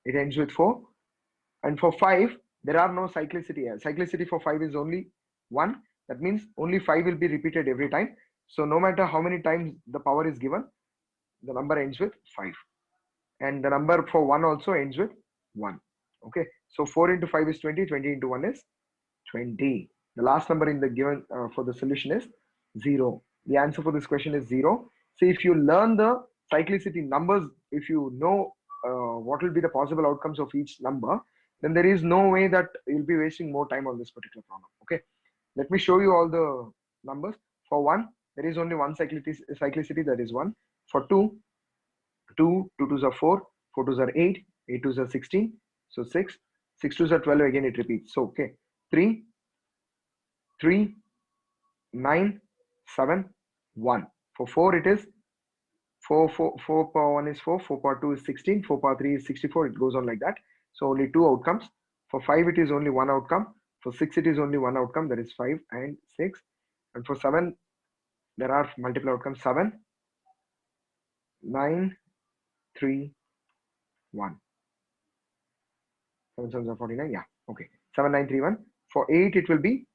It ends with 4. And for 5, there are no cyclicity. Cyclicity for 5 is only 1. That means only 5 will be repeated every time. So no matter how many times the power is given, the number ends with 5. And the number for 1 also ends with 1. Okay. So 4 into 5 is 20. 20 into 1 is 20. The last number in the given for the solution is 0. The answer for this question is 0. So if you learn the cyclicity numbers, if you know what will be the possible outcomes of each number, then there is no way that you'll be wasting more time on this particular problem. Okay, let me show you all the numbers. For 1, there is only one cyclicity, that is 1. For 2, 2 2s are 4, 4 2s are 8, 8 2s are 16, so 6, 6 2s are 12, again it repeats. So okay, 3, 3, 9, 7, 1. For 4 it is 4 power 1 is 4, 4 power 2 is 16, 4 power 3 is 64. It goes on like that. So only 2 outcomes. For 5 it is only 1 outcome. For 6 it is only one outcome, that is 5 and 6. And for 7 there are multiple outcomes, 7, 9, 3, 1. 7 7s are 49, yeah, okay. 7 9 3 1. For 8 it will be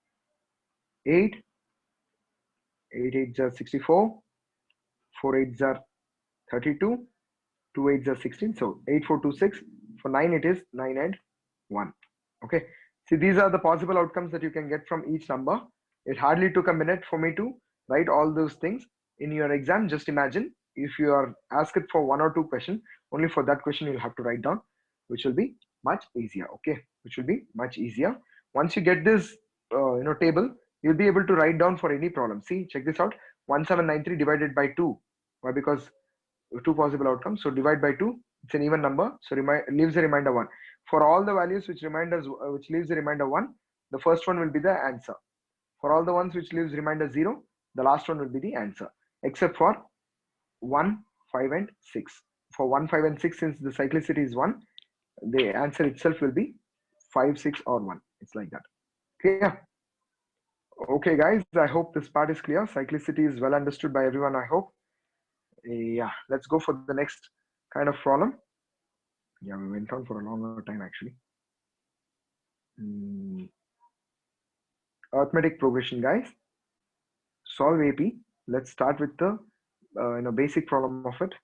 8, 8 8s are 64, 4 8s are 32, 2 8s are 16, so 8 4 2 6. For 9 it is 9 and 1. Okay, see, these are the possible outcomes that you can get from each number. It hardly took a minute for me to write all those things in your exam. Just imagine if you are asked for 1 or 2 questions, only for that question you'll have to write down, which will be much easier. Okay, which will be much easier. Once you get this table, you'll be able to write down for any problem. See, check this out. 1793 divided by 2. Why? Because 2 possible outcomes. So divide by 2. It's an even number. So leaves a remainder 1. For all the values which leaves a remainder 1, the first one will be the answer. For all the ones which leaves remainder 0, the last one will be the answer. Except for 1, 5 and 6. For 1, 5 and 6, since the cyclicity is 1, the answer itself will be 5, 6 or 1. It's like that. Clear? Okay guys, I hope this part is clear. Cyclicity is well understood by everyone, I hope. Yeah, let's go for the next kind of problem. Yeah, we went on for a longer time actually. Arithmetic progression, guys. Solve AP. Let's start with the basic problem of it.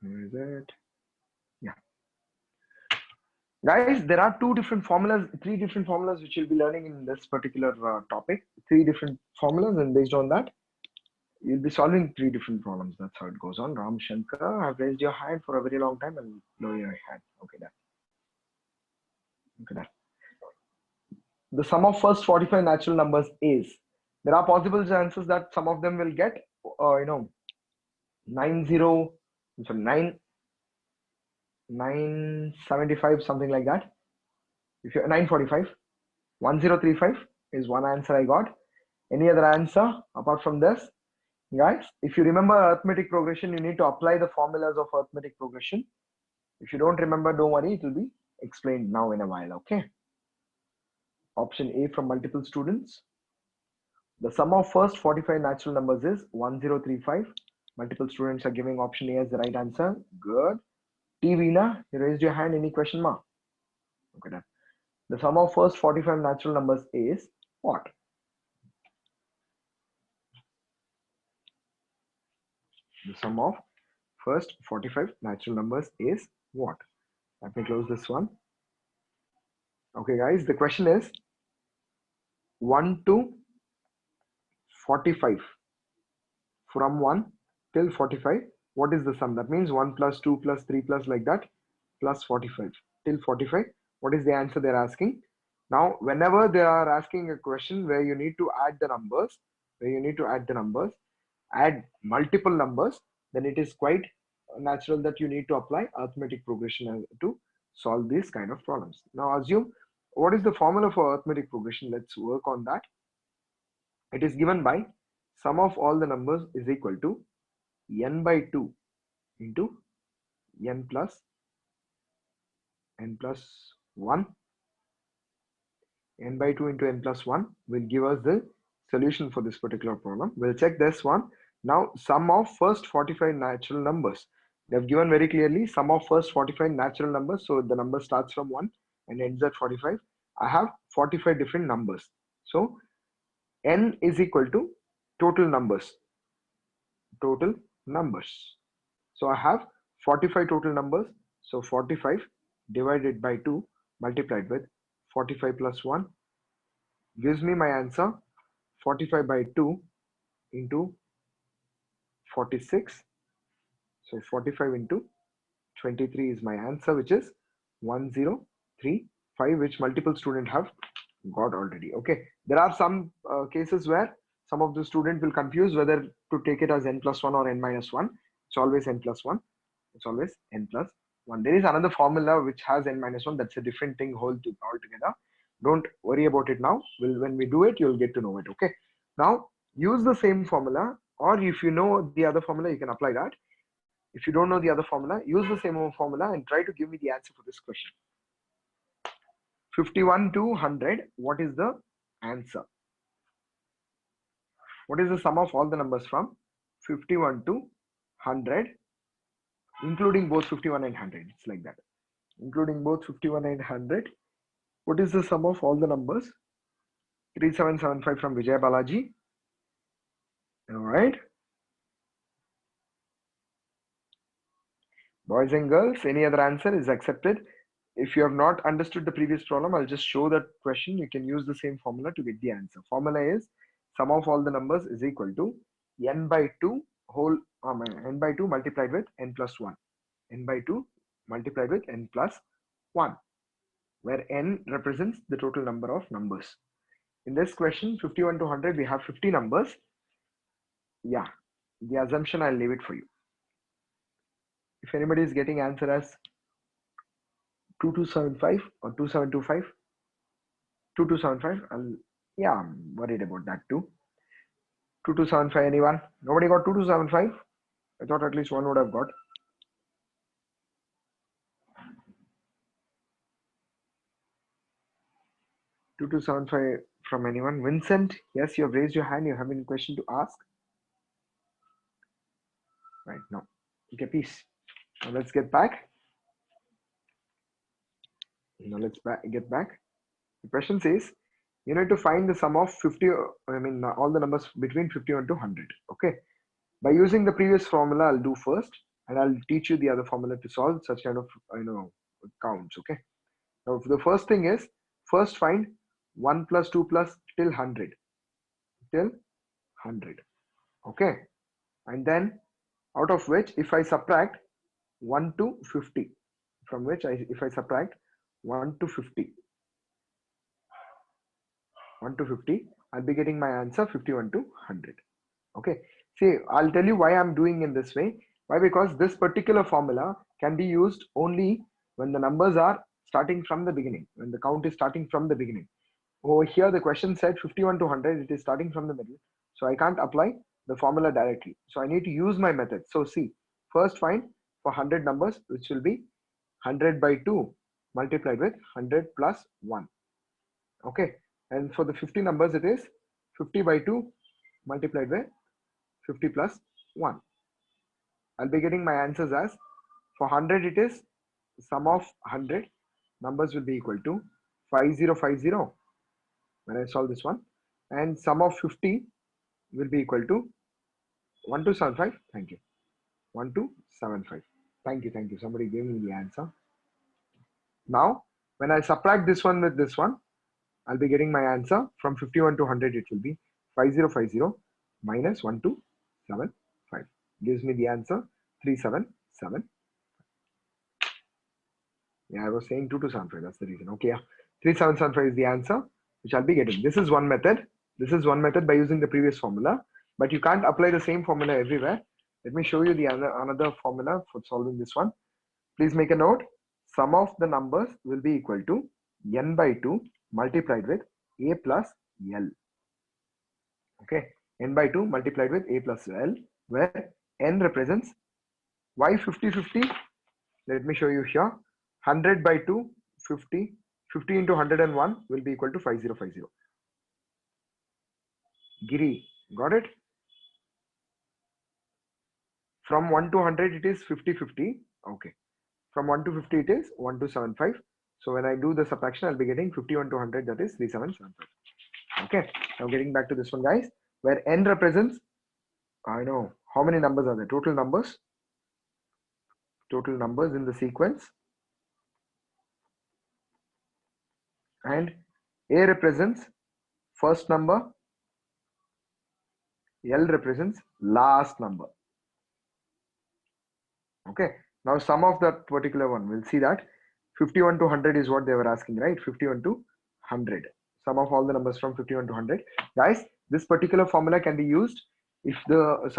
Where is it? Yeah. Guys, there are 3 different formulas which you'll be learning in this particular topic. 3 different formulas, and based on that, you'll be solving 3 different problems. That's how it goes on. Ram Shankar, I've raised your hand for a very long time and lower your hand. Okay, done. Okay, done. The sum of first 45 natural numbers is. There are possible chances that some of them will get, 975, something like that. If you're 945, 1035 is one answer I got. Any other answer apart from this? Guys, if you remember arithmetic progression, you need to apply the formulas of arithmetic progression. If you don't remember, don't worry, it will be explained now in a while, okay? Option A from multiple students. The sum of first 45 natural numbers is 1035. Multiple students are giving option A as the right answer. Good. T. Veena, you raised your hand. Any question mark? Okay, done. The sum of first 45 natural numbers is what? The sum of first 45 natural numbers is what? Let me close this one. Okay, guys, the question is 1 to 45. From 1 till 45, what is the sum? That means 1 plus 2 plus 3 plus like that, plus 45. Till 45, what is the answer they're asking? Now, whenever they are asking a question where you need to add the numbers, add multiple numbers, then it is quite natural that you need to apply arithmetic progression to solve these kind of problems. Now, assume, what is the formula for arithmetic progression? Let's work on that. It is given by sum of all the numbers is equal to n by 2 into n plus 1. N by 2 into n plus 1 will give us the solution for this particular problem. We'll check this one. Now, sum of first 45 natural numbers. They've given very clearly sum of first 45 natural numbers. So the number starts from 1 and ends at 45. I have 45 different numbers. So n is equal to total numbers. So I have 45 total numbers. So 45 divided by 2 multiplied with 45 plus 1 gives me my answer. 45 by 2 into 46. So 45 into 23 is my answer, which is 1035, which multiple students have got already. Okay, there are some cases where some of the student will confuse whether to take it as n plus 1 or n minus 1. It's always n plus 1. It's always n plus 1. There is another formula which has n minus 1. That's a different thing altogether. Don't worry about it now. When we do it, you'll get to know it. Okay. Now, use the same formula, or if you know the other formula, you can apply that. If you don't know the other formula, use the same formula and try to give me the answer for this question. 51 to 100, what is the answer? What is the sum of all the numbers from 51 to 100, including both 51 and 100? It's like that. Including both 51 and 100, what is the sum of all the numbers? 3775 from Vijay Balaji. All right. Boys and girls, any other answer is accepted. If you have not understood the previous problem, I'll just show that question. You can use the same formula to get the answer. Formula is sum of all the numbers is equal to n by 2 whole n by 2 multiplied with n plus 1. N by 2 multiplied with n plus 1, where n represents the total number of numbers. In this question, 51 to 100, we have 50 numbers. Yeah, the assumption, I'll leave it for you. If anybody is getting answer as 2275 or 2725, 2275, yeah, I'm worried about that too. 2275, anyone? Nobody got 2275? I thought at least one would have got. 2275 from anyone? Vincent, yes, you have raised your hand. You have any question to ask? Right, no. Okay, peace. Now let's get back. Now let's get back. The question says, you need to find the sum of 50, all the numbers between 51 to 100. Okay. By using the previous formula, I'll do first, and I'll teach you the other formula to solve such kind of, counts. Okay. Now, the first thing is, first find 1 plus 2 plus till 100. Till 100. Okay. And then, out of which, if I subtract 1 to 50, from which if I subtract 1 to 50, 1 to 50, I'll be getting my answer 51 to 100. Okay. See, I'll tell you why I'm doing in this way. Why? Because this particular formula can be used only when the numbers are starting from the beginning, when the count is starting from the beginning. Over here, the question said 51 to 100, it is starting from the middle. So I can't apply the formula directly. So I need to use my method. So see, first find for 100 numbers, which will be 100 by 2 multiplied with 100 plus 1. Okay. And for the 50 numbers, it is 50 by 2 multiplied with 50 plus 1. I'll be getting my answers as, for 100 it is sum of 100 numbers will be equal to 5050 when I solve this one, and sum of 50 will be equal to 1275. Thank you. 1275. Thank you. Somebody gave me the answer. Now, when I subtract this one with this one, I'll be getting my answer from 51 to 100. It will be 5050 minus 1275. Gives me the answer 3775. Yeah, I was saying 2275. That's the reason. Okay, yeah. 3775 is the answer, which I'll be getting. This is one method. This is one method by using the previous formula, but you can't apply the same formula everywhere. Let me show you the another formula for solving this one. Please make a note. Sum of the numbers will be equal to n by 2 multiplied with a plus l. Okay, n by 2 multiplied with a plus l, where n represents, why 50-50? Let me show you here. 100 by 2, 50. 50 into 101 will be equal to 5050. Giri, got it? From 1 to 100 it is 50-50. Okay. From 1 to 50 it is 1275. So when I do the subtraction, I'll be getting 51 to 100, that is 3775. Okay. Now getting back to this one, guys, where n represents, I know, how many numbers are there? Total numbers. Total numbers in the sequence. And a represents first number, L represents last number. Okay, now sum of that particular one, we'll see that 51 to 100 is what they were asking, right? 51 to 100, sum of all the numbers from 51 to 100. Guys, this particular formula can be used if the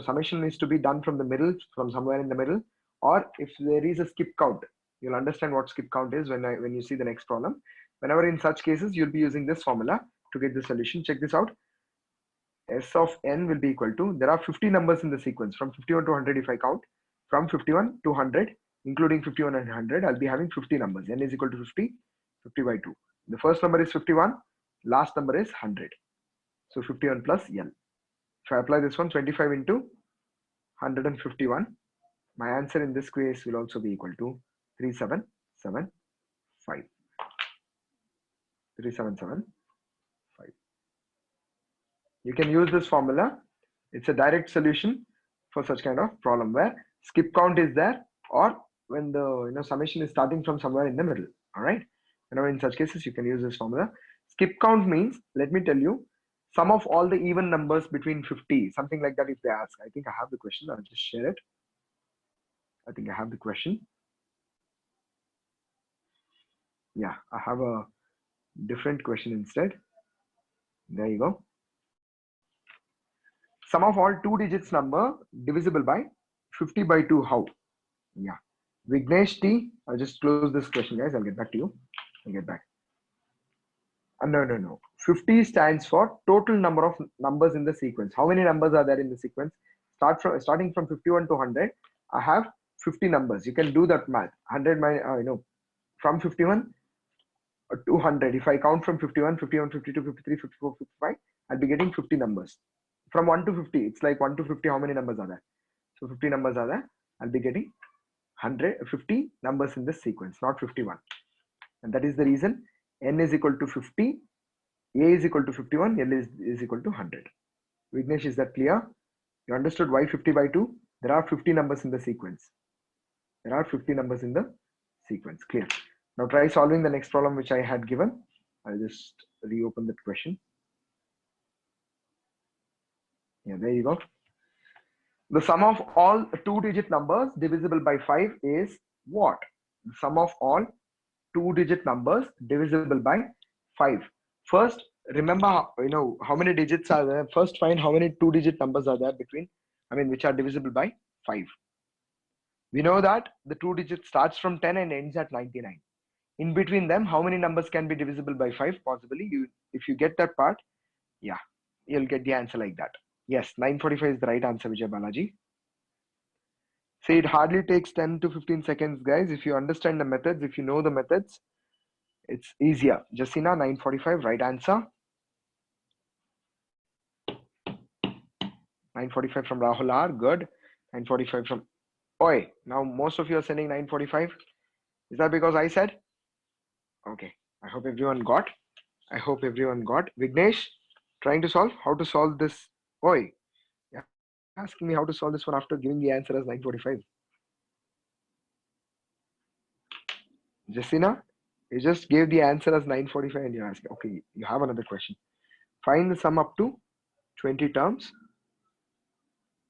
summation is to be done from the middle, from somewhere in the middle, or if there is a skip count. You'll understand what skip count is when you see the next problem. Whenever in such cases, you'll be using this formula to get the solution. Check this out. S of n will be equal to, there are 50 numbers in the sequence from 51 to 100. If I count from 51 to 100, including 51 and 100, I'll be having 50 numbers. N is equal to 50. 50 by 2. The first number is 51, last number is 100. So 51 plus L. If I apply this one, 25 into 151, my answer in this case will also be equal to 3775. 3775. You can use this formula. It's a direct solution for such kind of problem where skip count is there, or when the summation is starting from somewhere in the middle. All right. In such cases you can use this formula. Skip count means, let me tell you, sum of all the even numbers between 50, something like that. If they ask, I think I have the question. I'll just share it. I think I have the question. Yeah, I have a different question instead. There you go. Sum of all 2 digits number divisible by 50 by 2, how? Yeah. Vignesh T, I'll just close this question, guys. I'll get back to you. I'll get back. No. 50 stands for total number of numbers in the sequence. How many numbers are there in the sequence? Starting from 51 to 100, I have 50 numbers. You can do that math. 100 from 51 to 100. If I count from 51, 52, 53, 54, 55, I'll be getting 50 numbers. From 1 to 50, it's like 1 to 50. How many numbers are there? So 50 numbers are there. I'll be getting 50 numbers in this sequence, not 51. And that is the reason n is equal to 50, a is equal to 51, l is equal to 100. Vignesh, is that clear? You understood why 50 by 2? There are 50 numbers in the sequence. There are 50 numbers in the sequence. Clear. Now try solving the next problem which I had given. I'll just reopen that question. Yeah, there you go. The sum of all 2-digit numbers divisible by 5 is what? The sum of all 2-digit numbers divisible by 5. First, remember, how many digits are there. First, find how many 2-digit numbers are there which are divisible by 5. We know that the 2-digit starts from 10 and ends at 99. In between them, how many numbers can be divisible by 5? Possibly, if you get that part, yeah, you'll get the answer like that. Yes, 945 is the right answer, Vijay Balaji. See, it hardly takes 10 to 15 seconds, guys. If you understand the methods, if you know the methods, it's easier. Jessina, 945, right answer. 945 from Rahul R, good. 945 from Oi. Now most of you are sending 945. Is that because I said? Okay. I hope everyone got. Vignesh, trying to solve. How to solve this? Oi. Yeah. Asking me how to solve this one after giving the answer as 945. Jessina, you just gave the answer as 945 and you're asking. Okay, you have another question. Find the sum up to 20 terms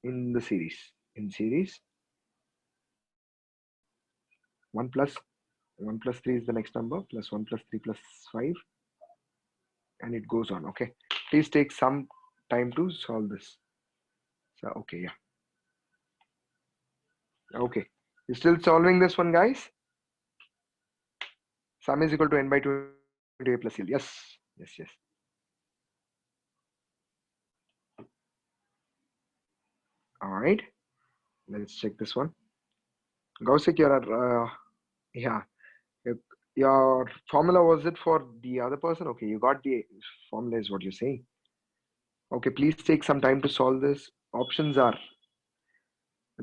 in the series. In series, 1 plus 3 is the next number, plus 1 plus 3 plus 5, and it goes on. Okay, please take some time to solve this. So okay, yeah, okay, you still solving this one, guys? Sum is equal to n by 2 into a plus l. Yes. All right, let's check this one. Gausik, your formula, was it for the other person? Okay, you got the formula is what you're saying. Okay, please take some time to solve this. Options are,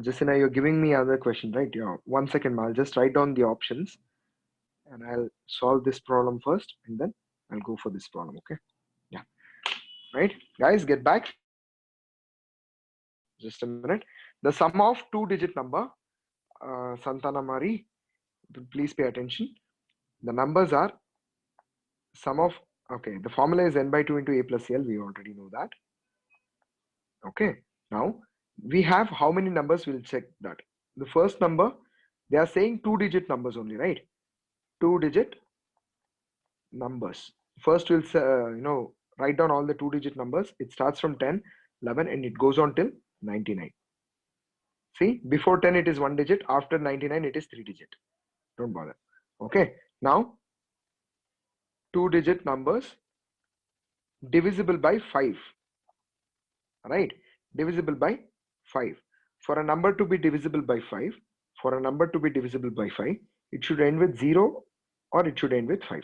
Jessina, you're giving me another question, right? Yeah, 1 second, I'll just write down the options and I'll solve this problem first and then I'll go for this problem. Okay, yeah, right, guys, get back. Just a minute. The sum of 2-digit number, Santana Mari, please pay attention. The numbers are sum of, okay, the formula is n by 2 into a plus l. We already know that. Okay, now we have how many numbers? We'll check that. The first number, they are saying 2-digit numbers only, right? 2-digit numbers. First, we'll write down all the 2-digit numbers. It starts from 10, 11, and it goes on till 99. See, before 10 it is 1 digit, after 99 it is 3 digit. Don't bother. Okay, now 2-digit numbers divisible by 5. Right, divisible by 5. For a number to be divisible by 5, it should end with 0 or it should end with 5.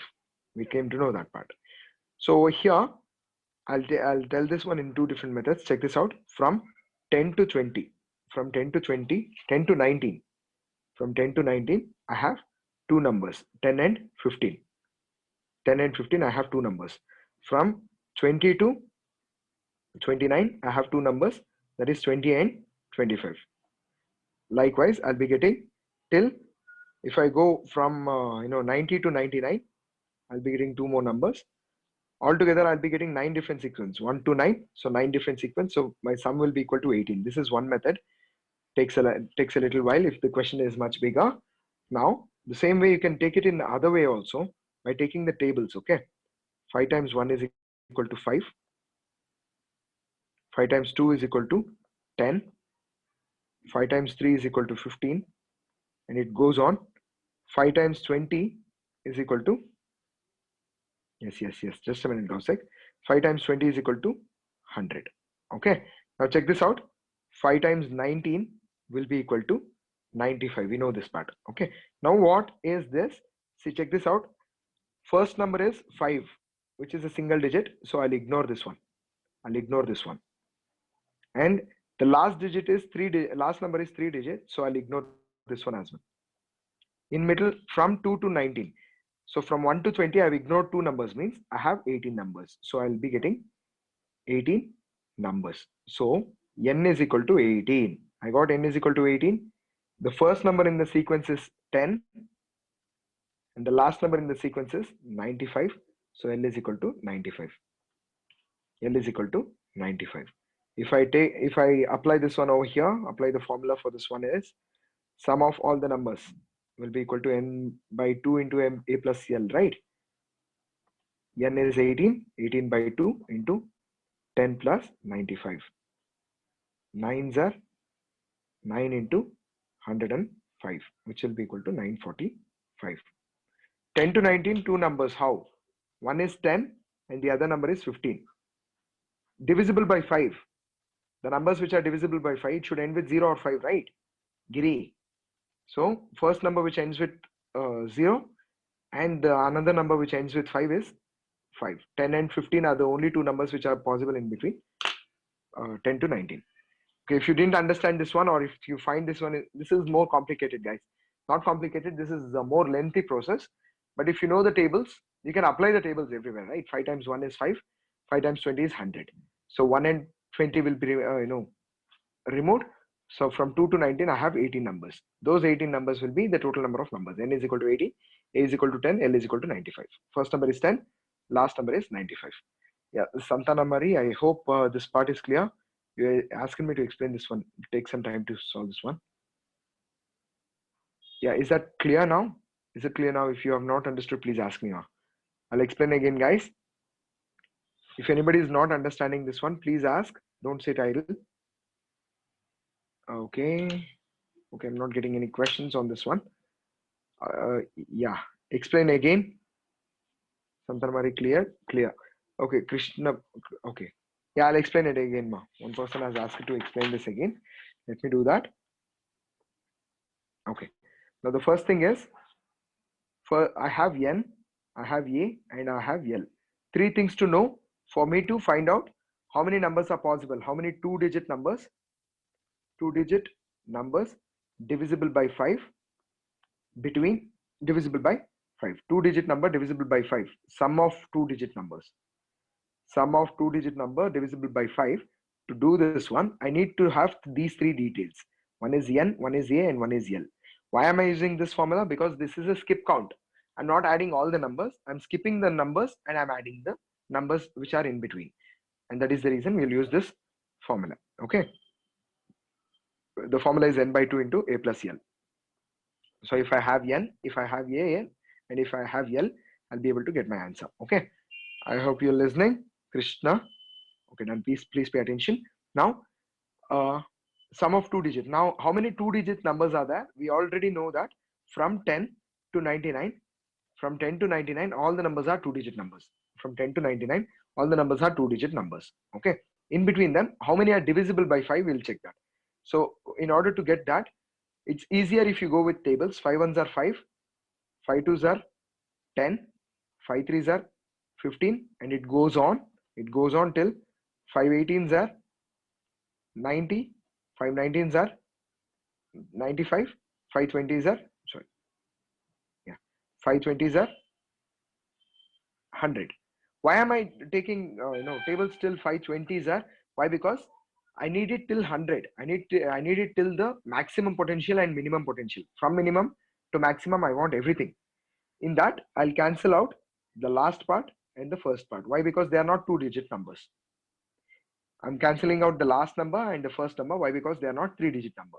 We came to know that part. So over here, I'll tell this one in two different methods. Check this out. From 10 to 20, from 10 to 20, 10 to 19. From 10 to 19, I have two numbers, 10 and 15. 10 and 15, I have two numbers. From 20 to 29, I have two numbers, that is 20 and 25. Likewise, I'll be getting till, if I go from 90 to 99, I'll be getting two more numbers. Altogether, I'll be getting 9 different sequences, 1 to 9, so 9 different sequences. So my sum will be equal to 18. This is one method. Takes a little while if the question is much bigger. Now, the same way you can take it in the other way also by taking the tables, okay? 5 times 1 is equal to 5. 5 times 2 is equal to 10. 5 times 3 is equal to 15. And it goes on. 5 times 20 is equal to, yes, just a minute, Dosek. 5 times 20 is equal to 100. Okay, now check this out. 5 times 19 will be equal to 95. We know this part. Okay, now what is this? See, check this out. First number is 5, which is a single digit. So I'll ignore this one. And the last digit is last number is 3 digits. So I'll ignore this one as well. In middle, from 2 to 19. So from 1 to 20, I've ignored two numbers, means I have 18 numbers. So I'll be getting 18 numbers. So n is equal to 18. I got n is equal to 18. The first number in the sequence is 10. And the last number in the sequence is 95. So L is equal to 95. L is equal to 95. If I apply this one over here, apply the formula for this one is sum of all the numbers will be equal to n by 2 into a plus L, right? N is 18, 18 by 2 into 10 plus 95. 9s are 9 into 105, which will be equal to 945. 10 to 19, two numbers. How? One is 10 and the other number is 15. Divisible by 5. The numbers which are divisible by 5 should end with 0 or 5, right? Giri. So first number which ends with 0 and another number which ends with 5 is 5. 10 and 15 are the only two numbers which are possible in between 10 to 19. Okay, if you didn't understand this one, or if you find this one, this is more complicated, guys. Not complicated, this is a more lengthy process. But if you know the tables, you can apply the tables everywhere, right? 5 times 1 is 5. 5 times 20 is 100. So 1 and 20 will be removed. So from 2 to 19, I have 18 numbers. Those 18 numbers will be the total number of numbers. N is equal to 80, A is equal to 10, L is equal to 95. First number is 10, last number is 95. Yeah, Santana Marie, I hope this part is clear. You're asking me to explain this one. It'll take some time to solve this one. Yeah, is that clear now? Is it clear now? If you have not understood, please ask me now. I'll explain again, guys. If anybody is not understanding this one, please ask. Don't sit idle. Okay, I'm not getting any questions on this one. Yeah, explain again. Santarmari, clear? Clear. Okay, Krishna, okay. Yeah, I'll explain it again, ma. One person has asked me to explain this again. Let me do that. Okay. Now the first thing is, I have N, I have A, and I have L. 3 things to know for me to find out how many numbers are possible. How many two-digit numbers divisible by 5 divisible by 5. Two-digit number divisible by 5. Sum of two-digit numbers. Sum of two-digit number divisible by 5. To do this one, I need to have these 3 details. One is N, one is A, and one is L. Why am I using this formula? Because this is a skip count. I'm not adding all the numbers. I'm skipping the numbers and I'm adding the numbers which are in between. And that is the reason we'll use this formula. Okay. The formula is N by 2 into A plus L. So if I have N, if I have A, and if I have L, I'll be able to get my answer. Okay. I hope you're listening. Krishna. Okay, then please pay attention. Now, sum of two digits. Now, how many two-digit numbers are there? We already know that from 10 to 99, from 10 to 99, all the numbers are two-digit numbers. From 10 to 99, all the numbers are two-digit numbers. Okay. In between them, how many are divisible by 5? We'll check that. So, in order to get that, it's easier if you go with tables. 5 ones are 5, 5 twos are 10, 5 3s are 15, and it goes on till 5 18s are 90, 5 19s are 95, 5 20s are, sorry, yeah, 5 20s are 100. Why am I taking tables till 5 20s are? Why? Because I need it till 100. I need it till the maximum potential and minimum potential. From minimum to maximum, I want everything. In that, I'll cancel out the last part and the first part. Why? Because they are not 2-digit numbers. I'm cancelling out the last number and the first number. Why? Because they are not 3-digit number.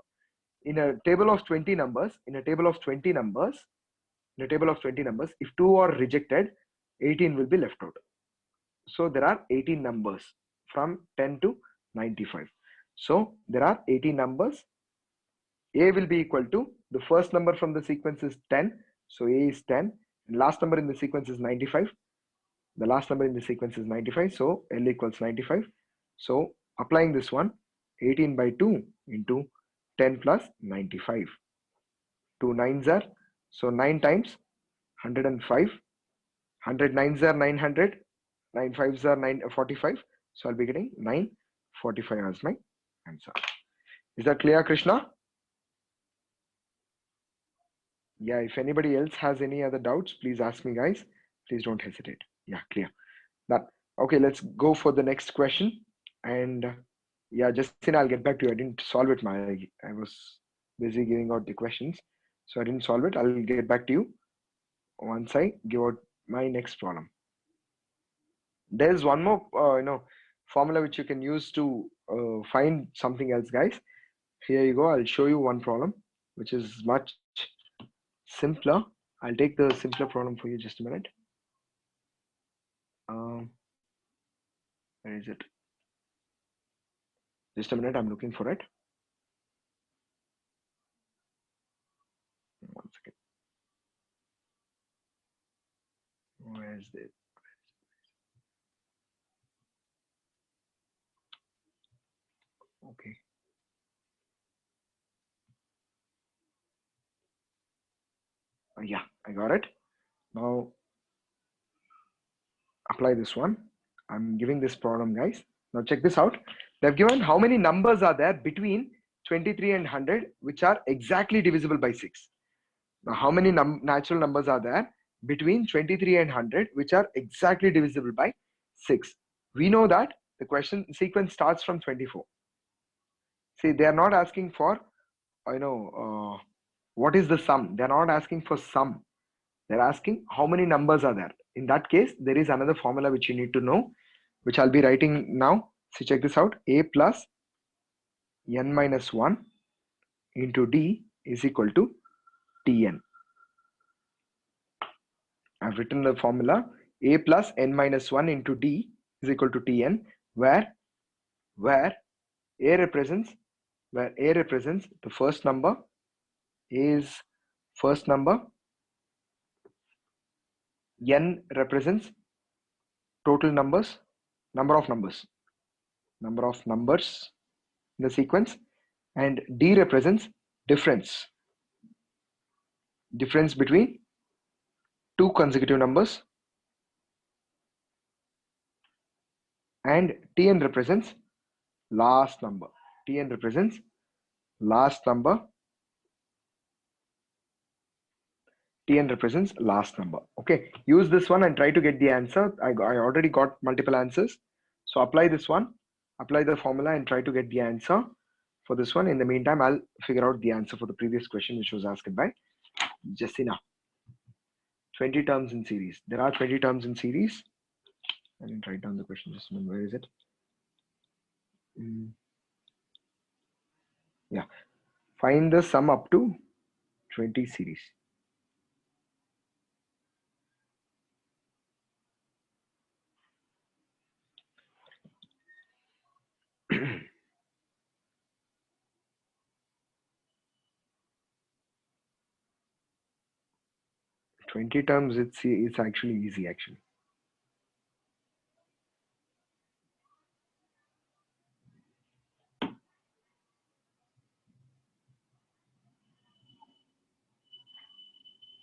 In a table of 20 numbers, if 2 are rejected, 18 will be left out. So there are 18 numbers from 10 to 95. So there are 18 numbers. A will be equal to, the first number from the sequence is 10. So A is 10. And last number in the sequence is 95. The last number in the sequence is 95. So L equals 95. So applying this one, 18 by 2 into 10 plus 95. 2 nines are, so 9 times 105. 100 nines are 900. 9 fives are 945. So I'll be getting 945 as my answer. Is that clear, Krishna? Yeah, if anybody else has any other doubts, please ask me, guys. Please don't hesitate. Yeah, clear. That okay, let's go for the next question. And yeah, Justin, I'll get back to you. I didn't solve it. I was busy giving out the questions, so I didn't solve it. I'll get back to you once I give out my next problem. There's one more formula which you can use to find something else, guys. Here you go. I'll show you one problem which is much simpler. I'll take the simpler problem for you. Just a minute. Where is it? Just a minute. I'm looking for it. One second. Where is it? Okay. Yeah, I got it. Now apply this one. I'm giving this problem, guys. Now check this out. They've given how many numbers are there between 23 and 100 which are exactly divisible by 6. Now how many natural numbers are there between 23 and 100 which are exactly divisible by 6? We know that the question sequence starts from 24. See, they are not asking for what is the sum. They're not asking for sum. They're asking how many numbers are there. In that case, there is another formula which you need to know, which I'll be writing now. So check this out. A plus n minus 1 into d is equal to tn. I've written the formula. A plus n minus 1 into d is equal to tn, where a represents the first number. A is first number. N represents total numbers, number of numbers in the sequence, and D represents difference between two consecutive numbers, and Tn represents last number. Tn represents last number. Tn represents last number. Okay, use this one and try to get the answer. I already got multiple answers, so apply this one, apply the formula and try to get the answer for this one. In the meantime, I'll figure out the answer for the previous question which was asked by Jessina. 20 terms in series. There are 20 terms in series. I didn't write down the question. Just a minute. Where is it? Yeah. Find the sum up to 20 series. Twenty terms. It's actually easy. Actually.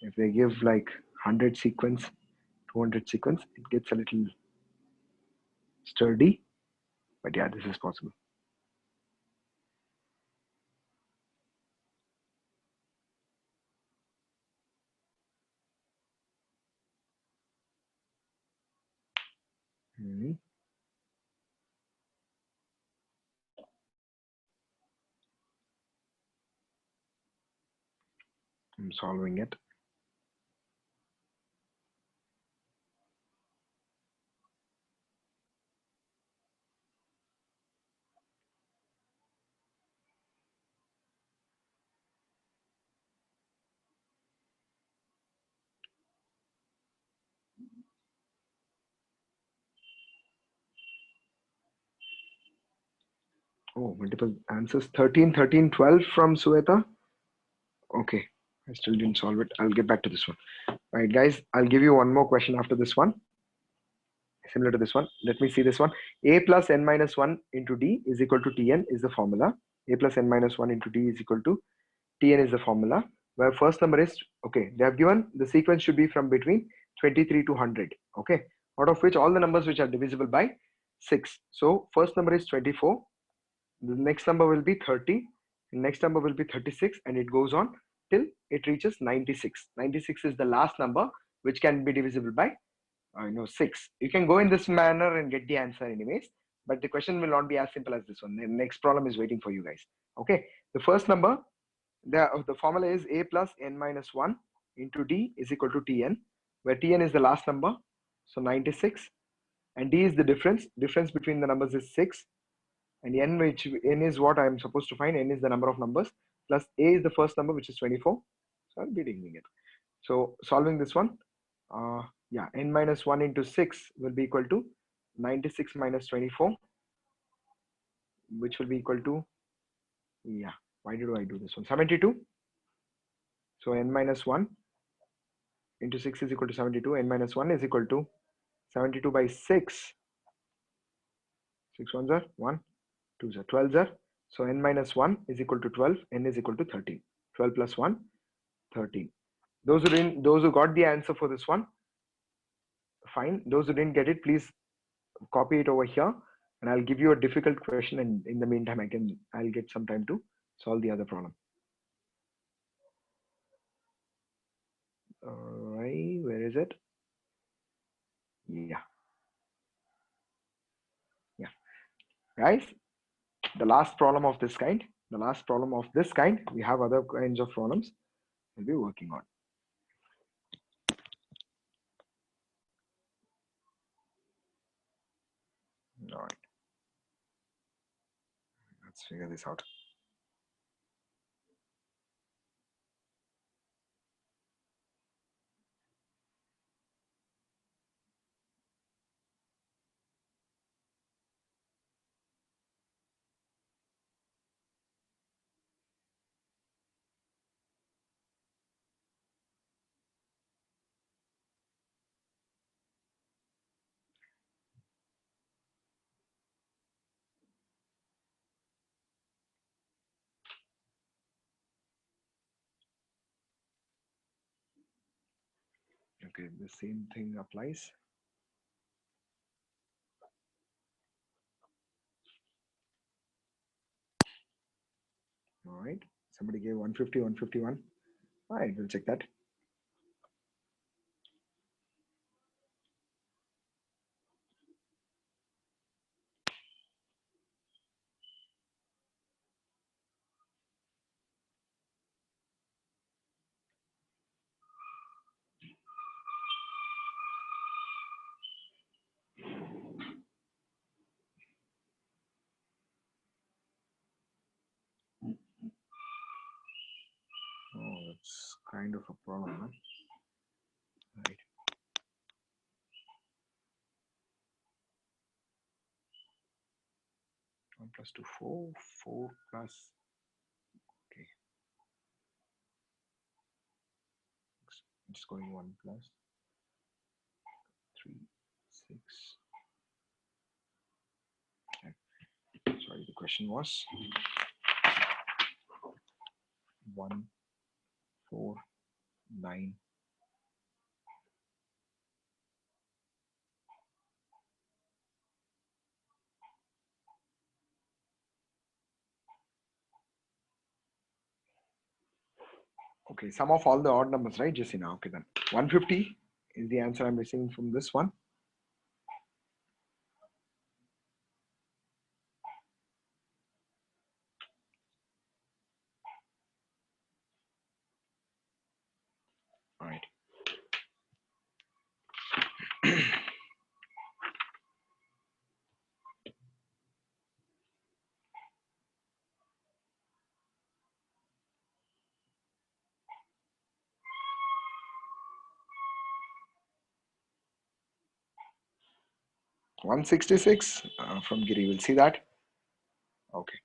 If they give like 100 sequence, 200 sequence. It gets a little sturdy, but yeah, this is possible. I'm solving it. Oh, multiple answers. 13, 13, 12 from Sueta. Okay, I still didn't solve it. I'll get back to this one. All right, guys, I'll give you one more question after this one. Similar to this one. Let me see this one. A plus n minus 1 into d is equal to tn is the formula. A plus n minus 1 into d is equal to tn is the formula. Where first number is, okay, they have given the sequence should be from between 23 to 100. Okay, out of which all the numbers which are divisible by 6. So first number is 24. The next number will be 30. The next number will be 36, and it goes on till it reaches 96. 96 is the last number which can be divisible by 6. You can go in this manner and get the answer anyways, but the question will not be as simple as this one. The next problem is waiting for you guys. Okay, the first number, the formula is a plus n minus 1 into d is equal to tn, where tn is the last number, so 96, and d is the difference between the numbers is 6, and n is what I am supposed to find. N is the number of numbers, plus a is the first number, which is 24. So I'll be taking it. So solving this one, yeah, n minus 1 into 6 will be equal to 96 minus 24, which will be equal to, yeah, why did I do this one? 72. So n minus 1 into 6 is equal to 72. N minus 1 is equal to 72 by 6. 6 ones are 1, 2s are 12s are. So n minus 1 is equal to 12. N is equal to 13. 12 plus 1, 13. Those who got the answer for this one, fine. Those who didn't get it, please copy it over here, and I'll give you a difficult question, and in the meantime I'll get some time to solve the other problem. All right, where is it? Yeah, guys, the last problem of this kind, we have other kinds of problems we'll be working on. All right, let's figure this out. Okay, the same thing applies. All right, somebody gave 150, 151. All right, we'll check that. Oh, that's kind of a problem, huh? Right. 1 plus 2, 4, 4 plus, okay, I'm just going 1 plus 3, 6. Okay. Sorry, the question was 1, 4, 9, Okay, sum of all the odd numbers, right, Jessina? Okay, then 150 is the answer I'm receiving from this one. All right. 166 from Giri. We'll see that. Okay.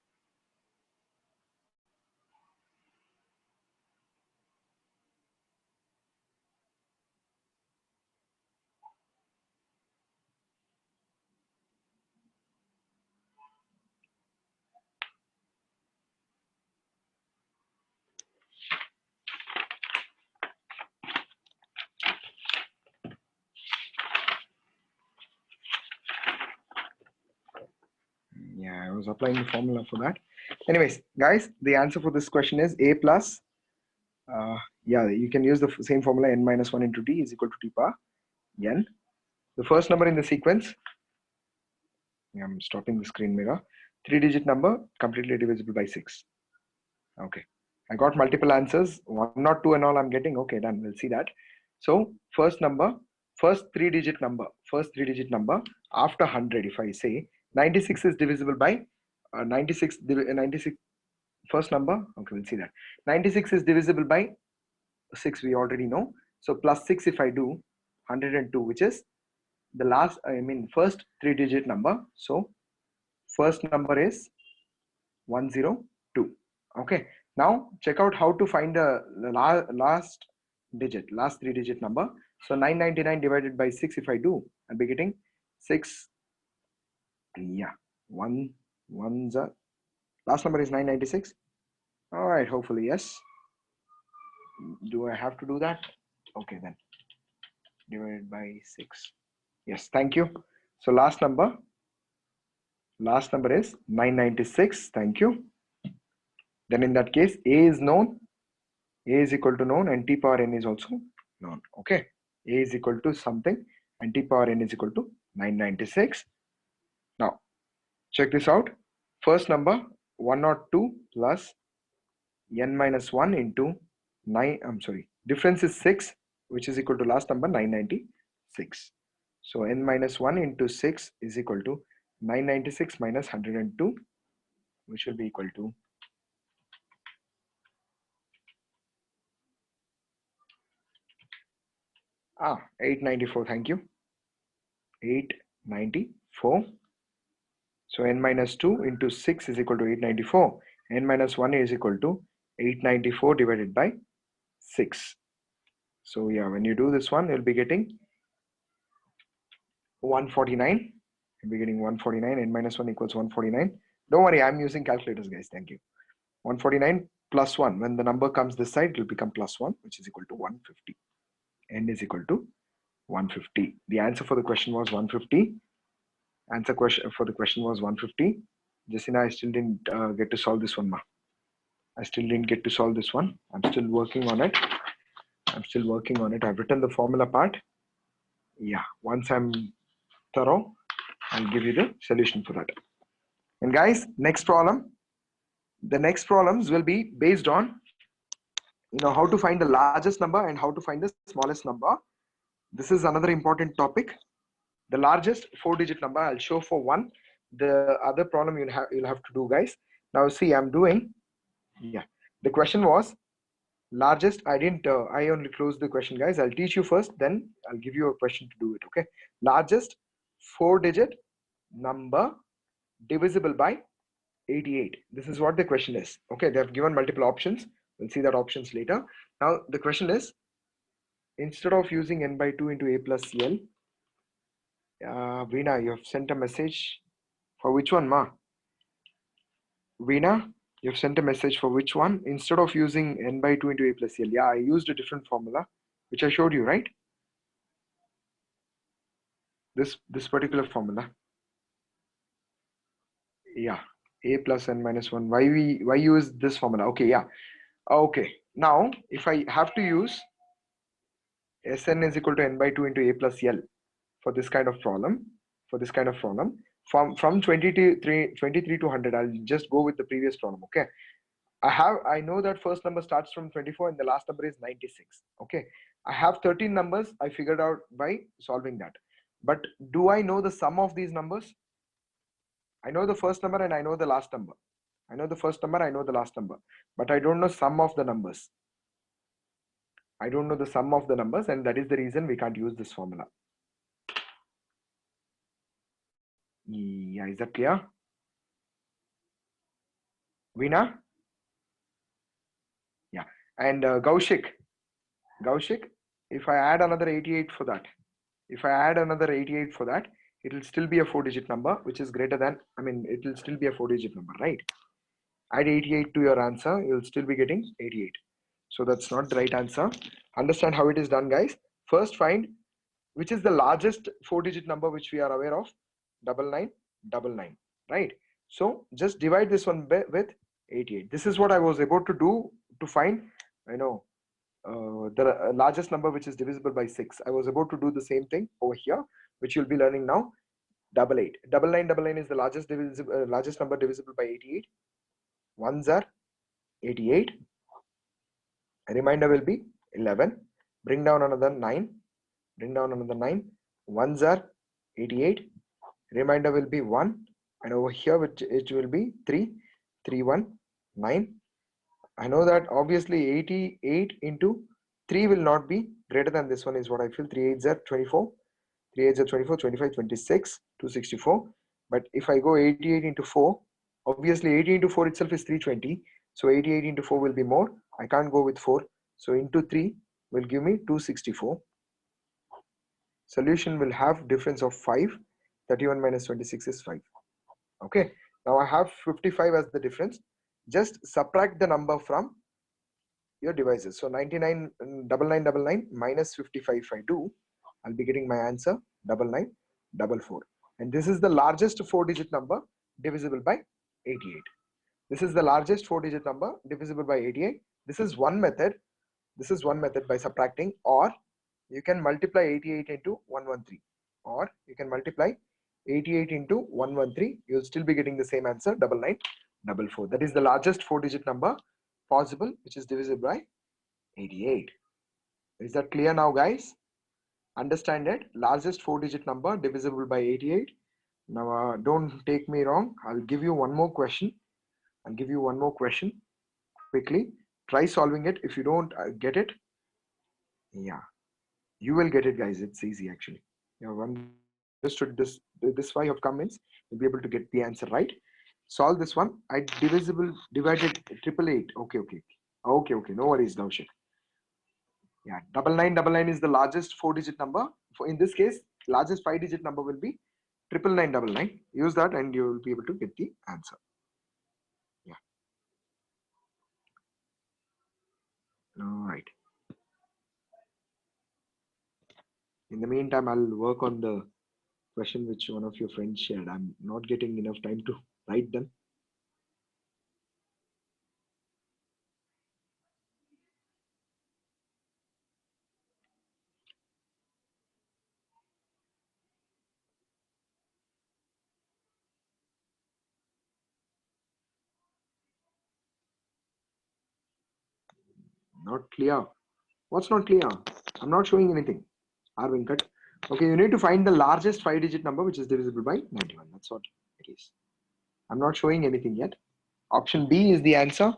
Yeah, I was applying the formula for that. Anyways, guys, the answer for this question is a plus. Yeah, you can use the same formula, n minus 1 into t is equal to t power n. The first number in the sequence, I'm stopping the screen mirror, 3-digit number, completely divisible by 6. Okay, I got multiple answers, 1 not 2 and all I'm getting. Okay, done, we'll see that. So first number, first three-digit number after 100, if I say 96 is divisible by 96, first number, okay, we'll see that. 96 is divisible by 6, we already know. So plus 6 if I do, 102, which is the last, first three-digit number. So first number is 102. Okay, now check out how to find the last three-digit number. So 999 divided by 6 if I do, I'll be getting 6. Yeah, one's a last number is 996. All right, hopefully yes. Do I have to do that? Okay, then divided by 6. Yes, thank you. So last number is 996. Thank you. Then in that case, a is known, a is equal to known, and t power n is also known. Okay, a is equal to something and t power n is equal to 996. Now check this out. First number 102 plus n minus 1 into 9, difference is 6, which is equal to last number 996. So n minus 1 into 6 is equal to 996 minus 102, which will be equal to 894. Thank you. 894. So n minus 2 into 6 is equal to 894. N minus 1 is equal to 894 divided by 6. So yeah, when you do this one, you'll be getting 149. You'll be getting 149. N minus 1 equals 149. Don't worry, I'm using calculators, guys. Thank you. 149 plus 1. When the number comes this side, it will become plus 1, which is equal to 150. N is equal to 150. The answer for the question was 150. Answer question for the question was 150. Jessina, I still didn't get to solve this one, ma. I still didn't get to solve this one. I'm still working on it. I've written the formula part. Yeah, once I'm thorough, I'll give you the solution for that. And guys, next problem. The next problems will be based on how to find the largest number and how to find the smallest number. This is another important topic. The largest 4-digit number I'll show for one. The other problem you'll have to do, guys. Now see, I'm doing. Yeah, the question was largest. I only closed the question, guys. I'll teach you first, then I'll give you a question to do it. Okay, largest 4-digit number divisible by 88. This is what the question is. Okay, they have given multiple options. We'll see that options later. Now the question is, instead of using n by 2 into a plus l, Veena, you have sent a message for which one, ma? Veena, you've sent a message for which one? Instead of using n by 2 into a plus l. Yeah, I used a different formula, which I showed you, right? This particular formula. Yeah, a plus n minus 1. Why use this formula? Okay, yeah. Okay, Now, if I have to use Sn is equal to n by 2 into a plus l for this kind of problem, from 23 to 100, I'll just go with the previous problem. Okay, I know that first number starts from 24 and the last number is 96. Okay, I have 13 numbers I figured out by solving that. But do I know the sum of these numbers? I know the first number and I know the last number. I know the first number, I know the last number, but I don't know sum of the numbers. I don't know the sum of the numbers, and that is the reason we can't use this formula. Yeah, is that clear? Veena? Yeah. And Gaushik, if I add another 88 for that, it will still be a 4-digit number, which is greater than, it will still be a 4-digit number, right? Add 88 to your answer, you'll still be getting 88. So that's not the right answer. Understand how it is done, guys. First find which is the largest 4-digit number which we are aware of, 9999, right? So just divide this one with 88. This is what I was able to do to find, the largest number which is divisible by 6. I was able to do the same thing over here, which you'll be learning now. 88. 9999 is the largest number divisible by 88. Ones are 88. A remainder will be 11. Bring down another 9. Ones are 88. Remainder will be 1. And over here it will be 3. 3, 1, 9. I know that obviously 88 into 3 will not be greater than this one, is what I feel. 3 8s are 24. 3 8s are 24, 25, 26, 264. But if I go 88 into 4, obviously 80 into 4 itself is 320. So 88 into 4 will be more. I can't go with 4. So into 3 will give me 264. Solution will have difference of 5. 31 minus 26 is 5. Okay. Now I have 55 as the difference. Just subtract the number from your devices. So 9999 minus 55 if I do, I'll be getting my answer 9944. And this is the largest 4-digit number divisible by 88. This is the largest 4-digit number divisible by 88. This is one method. By subtracting, or you can multiply 88 into 113, or you can multiply 88 into 113. You'll still be getting the same answer, 9944. That is the largest 4-digit number possible, which is divisible by 88. Is that clear now, guys? Understand it? Largest 4-digit number divisible by 88. Now, don't take me wrong. I'll give you one more question. Quickly. Try solving it. If you don't get it, yeah, you will get it, guys. It's easy actually. You have understood this far you have come means you'll be able to get the answer right. Solve this one. Divided 888. Okay. No worries, Daushik. Yeah, 9999 is the largest 4-digit number. In this case, largest 5-digit number will be 99999. Use that and you will be able to get the answer. Yeah. All right. In the meantime, I'll work on the question which one of your friends shared. I'm not getting enough time to write them. Not clear. What's not clear? I'm not showing anything. Venkat. Okay, you need to find the largest 5-digit number which is divisible by 91. That's what it is. I'm not showing anything yet. Option B is the answer.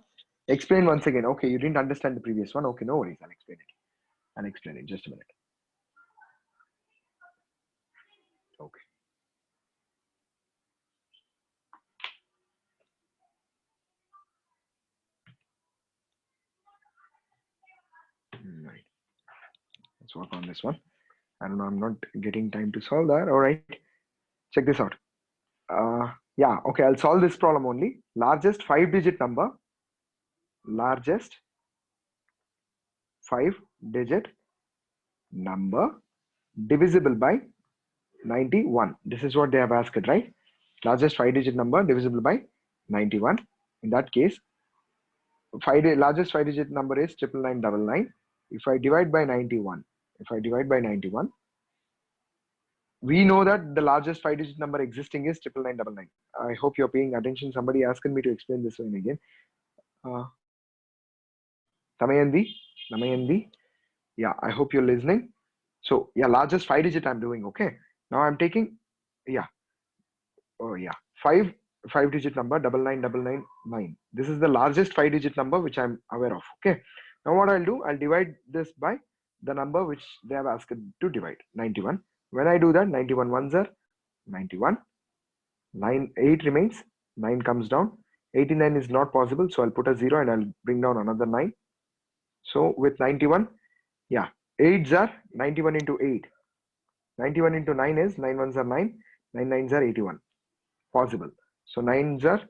Explain once again. Okay, you didn't understand the previous one. Okay, no worries. I'll explain it. Just a minute. Okay. Right. Let's work on this one. I don't know. I'm not getting time to solve that. All right. Check this out. Yeah. Okay. I'll solve this problem only. Largest 5-digit number. Largest 5-digit number divisible by 91. This is what they have asked, right? Largest 5-digit number divisible by 91. In that case, largest 5-digit number is 99999. If I divide by 91, we know that the largest 5-digit number existing is 99999. I hope you're paying attention. Somebody asking me to explain this one again. Damayanti, yeah, I hope you're listening. So yeah, largest 5-digit I'm doing. Okay, now I'm taking, yeah, oh yeah, 5-digit number 99999. This is the largest 5-digit number which I'm aware of. Okay, now what I'll do, I'll divide this by the number which they have asked to divide, 91. When I do that, 91 ones are 91, 8 remains, 9 comes down, 89 is not possible, so I'll put a 0 and I'll bring down another 9. So with 91, yeah, 8s are 91 into 8. 91 into 9 is 9 ones are 9, 9 nines are 81. Possible. So 9s are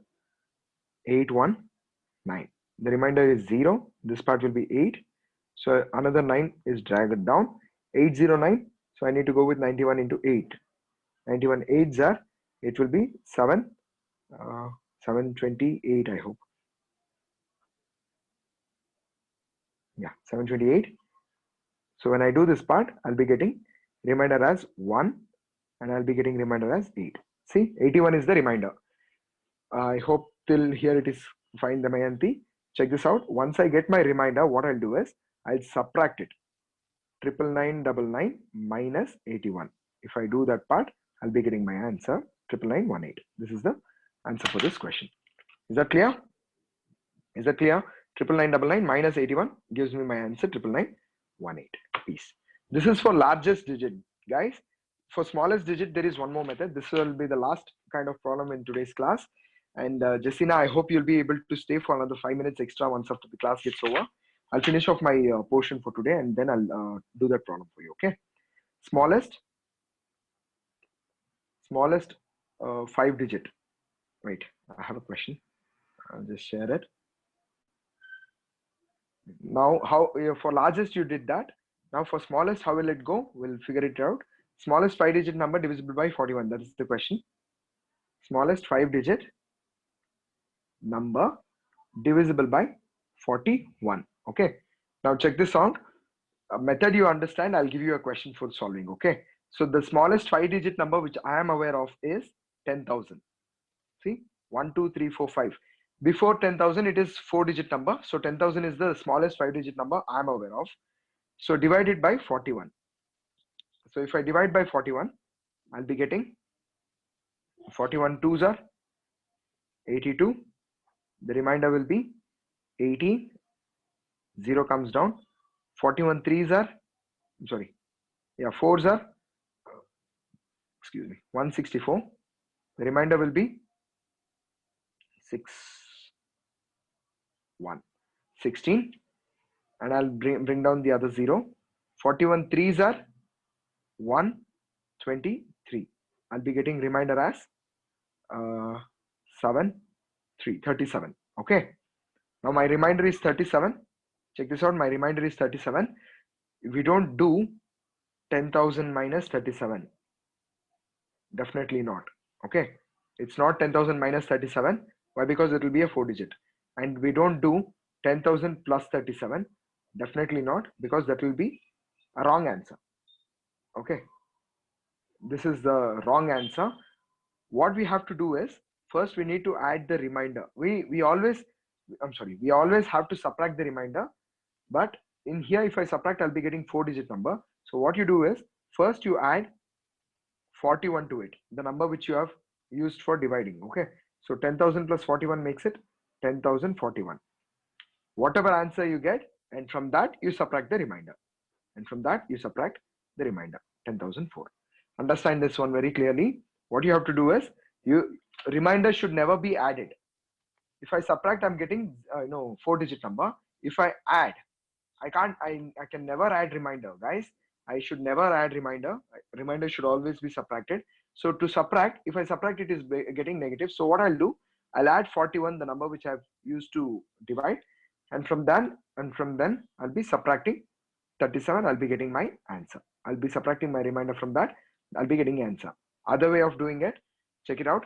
819. The remainder is 0. This part will be 8. So another 9 is dragged down. 809. So I need to go with 91 into 8. 91 8s are, it will be 728, I hope. Yeah, 728. So when I do this part, I'll be getting remainder as 1 and I'll be getting remainder as 8. See, 81 is the remainder. I hope till here it is fine, Damayanti. Check this out. Once I get my remainder, what I'll do is I'll subtract it. 99999 minus 81. If I do that part, I'll be getting my answer 99918. This is the answer for this question. Is that clear? Is that clear? 99999 minus 81 gives me my answer 99918. Peace. This is for largest digit, guys. For smallest digit, there is one more method. This will be the last kind of problem in today's class. And Jessina, I hope you'll be able to stay for another 5 minutes extra once after the class gets over. I'll finish off my portion for today and then I'll do that problem for you, okay? Smallest 5-digit. Wait, I have a question. I'll just share it. Now, how for largest you did that. Now for smallest, how will it go? We'll figure it out. Smallest 5-digit number divisible by 41. That is the question. Smallest 5-digit number divisible by 41. Okay. Now check this out. A method you understand. I'll give you a question for solving. Okay. So the smallest 5-digit number which I am aware of is 10,000. See, 1, 2, 3, 4, 5. Before 10,000, it is 4-digit number. So 10,000 is the smallest 5-digit number I am aware of. So divided by 41. So if I divide by 41, I'll be getting 41 2s are 82. The remainder will be 18. 0 comes down. 41 3s are, I'm sorry, yeah, 4s are, excuse me, 164. The remainder will be 16. And I'll bring down the other 0. 41 3s are 123. I'll be getting remainder as 37. Okay. Now my remainder is 37. Check this out. My remainder is 37. We don't do 10,000 minus 37. Definitely not. Okay. It's not 10,000 minus 37. Why? Because it will be a 4-digit. And we don't do 10,000 plus 37. Definitely not, because that will be a wrong answer. Okay. This is the wrong answer. What we have to do is, first we need to add the remainder. We always have to subtract the remainder. But in here, if I subtract, I'll be getting 4-digit number. So what you do is, first you add 41 to it, the number which you have used for dividing. Okay. So 10,000 plus 41 makes it 10,041. Whatever answer you get, and from that you subtract the remainder. And from that you subtract the remainder, 10,004. Understand this one very clearly. What you have to do is, remainder should never be added. If I subtract, I'm getting 4-digit number. If I add, I can never add remainder, guys. I should never add remainder. Remainder should always be subtracted. So to subtract, if I subtract, it is getting negative. So what I'll do, I'll add 41, the number which I've used to divide, and from then I'll be subtracting 37. I'll be getting my answer. I'll be subtracting my remainder from that. I'll be getting answer. Other way of doing it, check it out.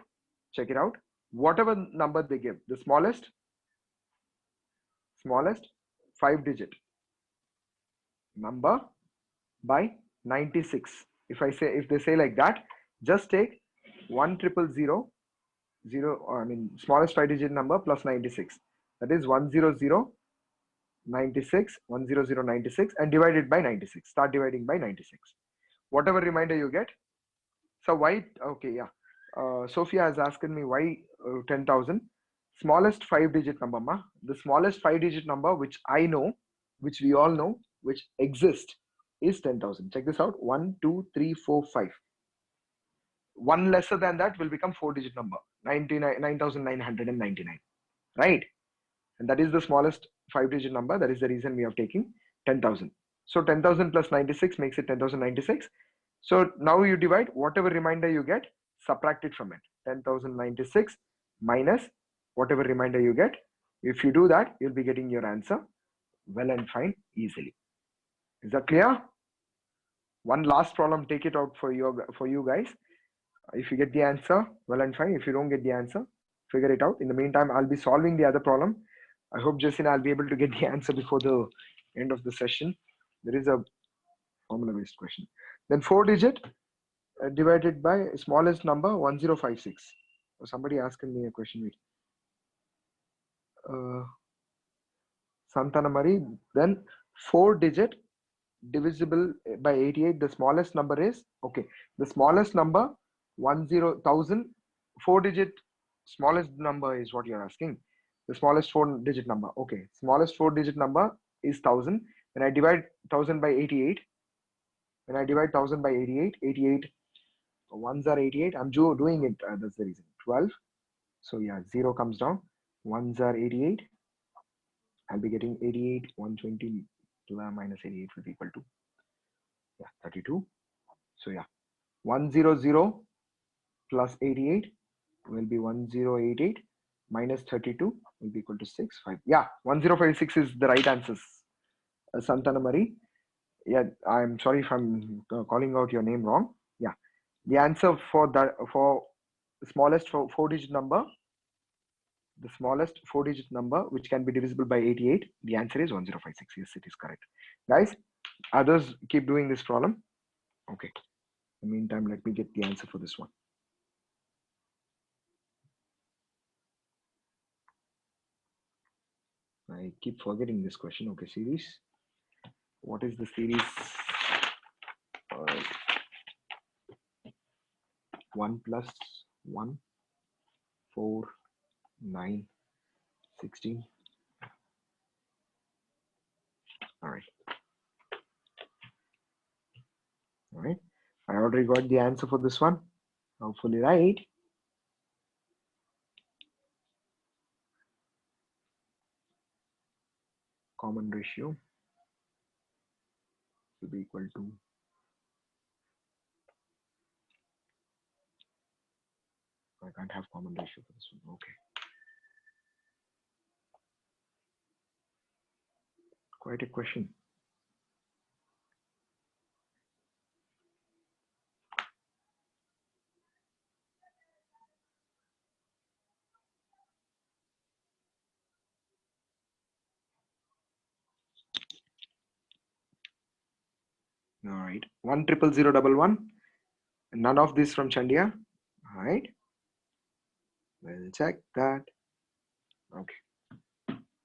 Whatever number they give, the smallest smallest 5-digit number by 96. If they say like that, just take 1,000,000 smallest 5-digit number plus 96. That is 10096, 10096, and divide it by 96. Start dividing by 96. Whatever remainder you get. So why? Okay, yeah. Sophia has asked me why 10,000. Smallest 5-digit number, ma. The smallest 5-digit number which I know, which we all know, which exists is 10,000. Check this out. 1, 2, 3, 4, 5. One lesser than that will become 4-digit number. 9,999. Right? And that is the smallest 5-digit number. That is the reason we are taking 10,000. So 10,000 plus 96 makes it 10,096. So now you divide whatever remainder you get, subtract it from it. 10,096 minus whatever remainder you get. If you do that, you'll be getting your answer well and fine easily. Is that clear? One last problem, take it out for you guys. If you get the answer, well and fine. If you don't get the answer, figure it out. In the meantime, I'll be solving the other problem. I hope, Jessina, I'll be able to get the answer before the end of the session. There is a formula-based question. Then 4-digit divided by smallest number 1056. Somebody asking me a question. Santana Marie. Then 4-digit divisible by 88. The smallest number is okay. The smallest number 10,000. 4-digit smallest number is what you're asking. The smallest 4-digit number. Okay, smallest 4-digit number is 1,000. When I divide 1,000 by 88, when I divide 1,000 by 88, 88 ones are 88. I'm doing it. That's the reason. 12. So yeah, 0 comes down. Ones are 88. I'll be getting 88. 120 minus 88 will be equal to 32. So yeah, 100 plus 88 will be 1088 minus 32 will be equal to 65. Yeah, 1056 is the right answer. Santana Marie. Yeah, I'm sorry if I'm calling out your name wrong. Yeah, the answer for the smallest 4-digit number, the smallest 4-digit number which can be divisible by 88, the answer is 1056. Yes, it is correct. Guys, others keep doing this problem. Okay. In the meantime, let me get the answer for this one. I keep forgetting this question. Okay, series. What is the series? 1 plus 1, 4, 9, 16. All right. All right. I already got the answer for this one. Hopefully right. Common ratio will be equal to I can't have common ratio for this one. Okay. Quite a question. All right. 1,000,011. None of this from Chandia. All right. We'll check that. Okay.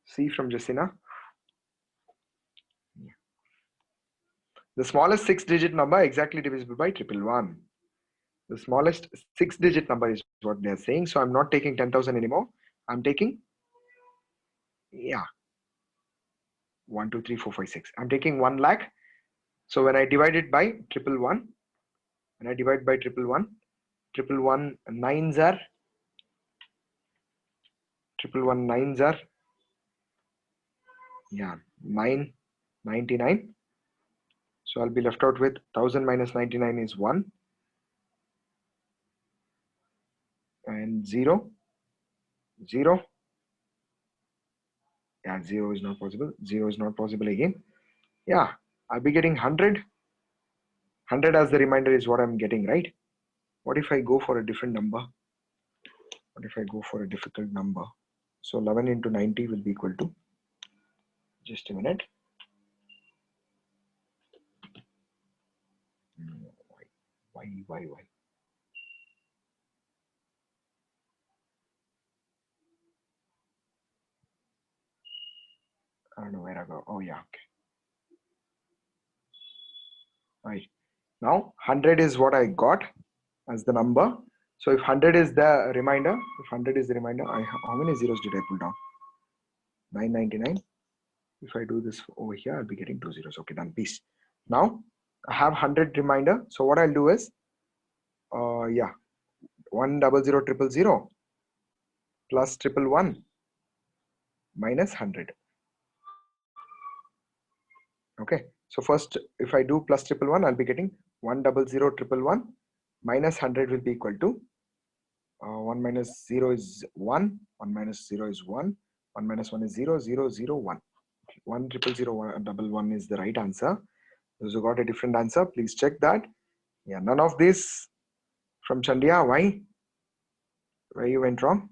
C from Jessina. Yeah. The smallest 6-digit number exactly divisible by 1,111. The smallest 6-digit number is what they're saying. So I'm not taking 10,000 anymore. I'm taking, 1, 2, 3, 4, 5, 6. I'm taking 1 lakh. So when I divide it by 1,111, when I divide by 1,111, 1,111 nines are 999. So I'll be left out with 1,000 minus 99 is 1 and 0. Yeah, 0 is not possible. 0 is not possible again. Yeah, I'll be getting 100. 100 as the remainder is what I'm getting, right? What if I go for a different number? What if I go for a difficult number? So 11 into 90 will be equal to Just a minute. Why? I don't know where I go. Oh yeah, okay. Right. Now 100 is what I got as the number. So if 100 is the remainder, how many zeros did I pull down? 999. If I do this over here, I'll be getting 2 zeros. Okay, done. Peace. Now I have 100 remainder. So what I'll do is, 1000000 plus 111 minus 100. Okay. So first, if I do plus 111, I'll be getting 1000111 minus 100 will be equal to 1 minus 0 is 1, 1 minus 0 is 1, 1 minus 1 is 0, 0, 0, 1. 1000111 is the right answer. Those who got a different answer, please check that. Yeah, none of this from Chandia. Why? Where you went wrong?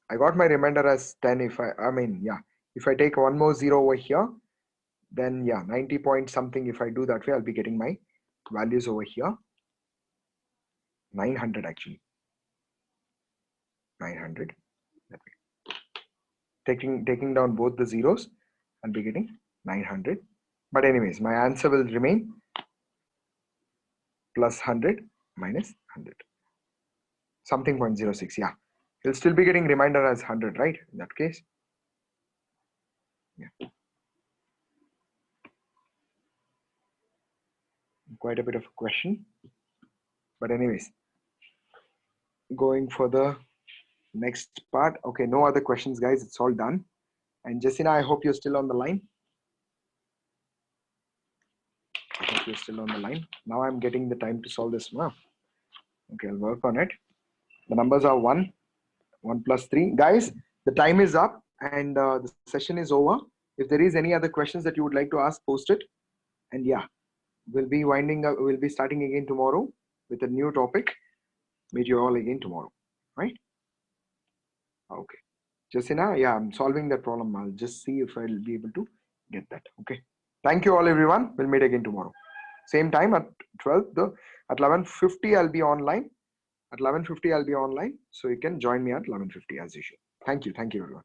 I got my remainder as 10. If I take one more 0 over here, then yeah, 90 point something. If I do that way, I'll be getting my values over here. 900 actually. 900. That way. Taking down both the zeros, I'll be getting 900. But anyways, my answer will remain plus 100 minus 100. Something 0.06. Yeah, you'll still be getting remainder as 100, right? In that case. Yeah. Quite a bit of a question. But anyways, going for the next part. Okay, no other questions, guys. It's all done. And Jessina, I hope you're still on the line. I hope you're still on the line. Now I'm getting the time to solve this now. Okay, I'll work on it. The numbers are 1, 1 plus 3. Guys, the time is up and the session is over. If there is any other questions that you would like to ask, post it. And yeah, we'll be winding up. We'll be starting again tomorrow with a new topic. Meet you all again tomorrow, right? Okay. Jessina, yeah, I'm solving that problem. I'll just see if I'll be able to get that. Okay. Thank you all, everyone. We'll meet again tomorrow. Same time at 12. At 11:50, I'll be online. At 11:50, I'll be online. So you can join me at 11:50 as usual. Thank you. Thank you, everyone.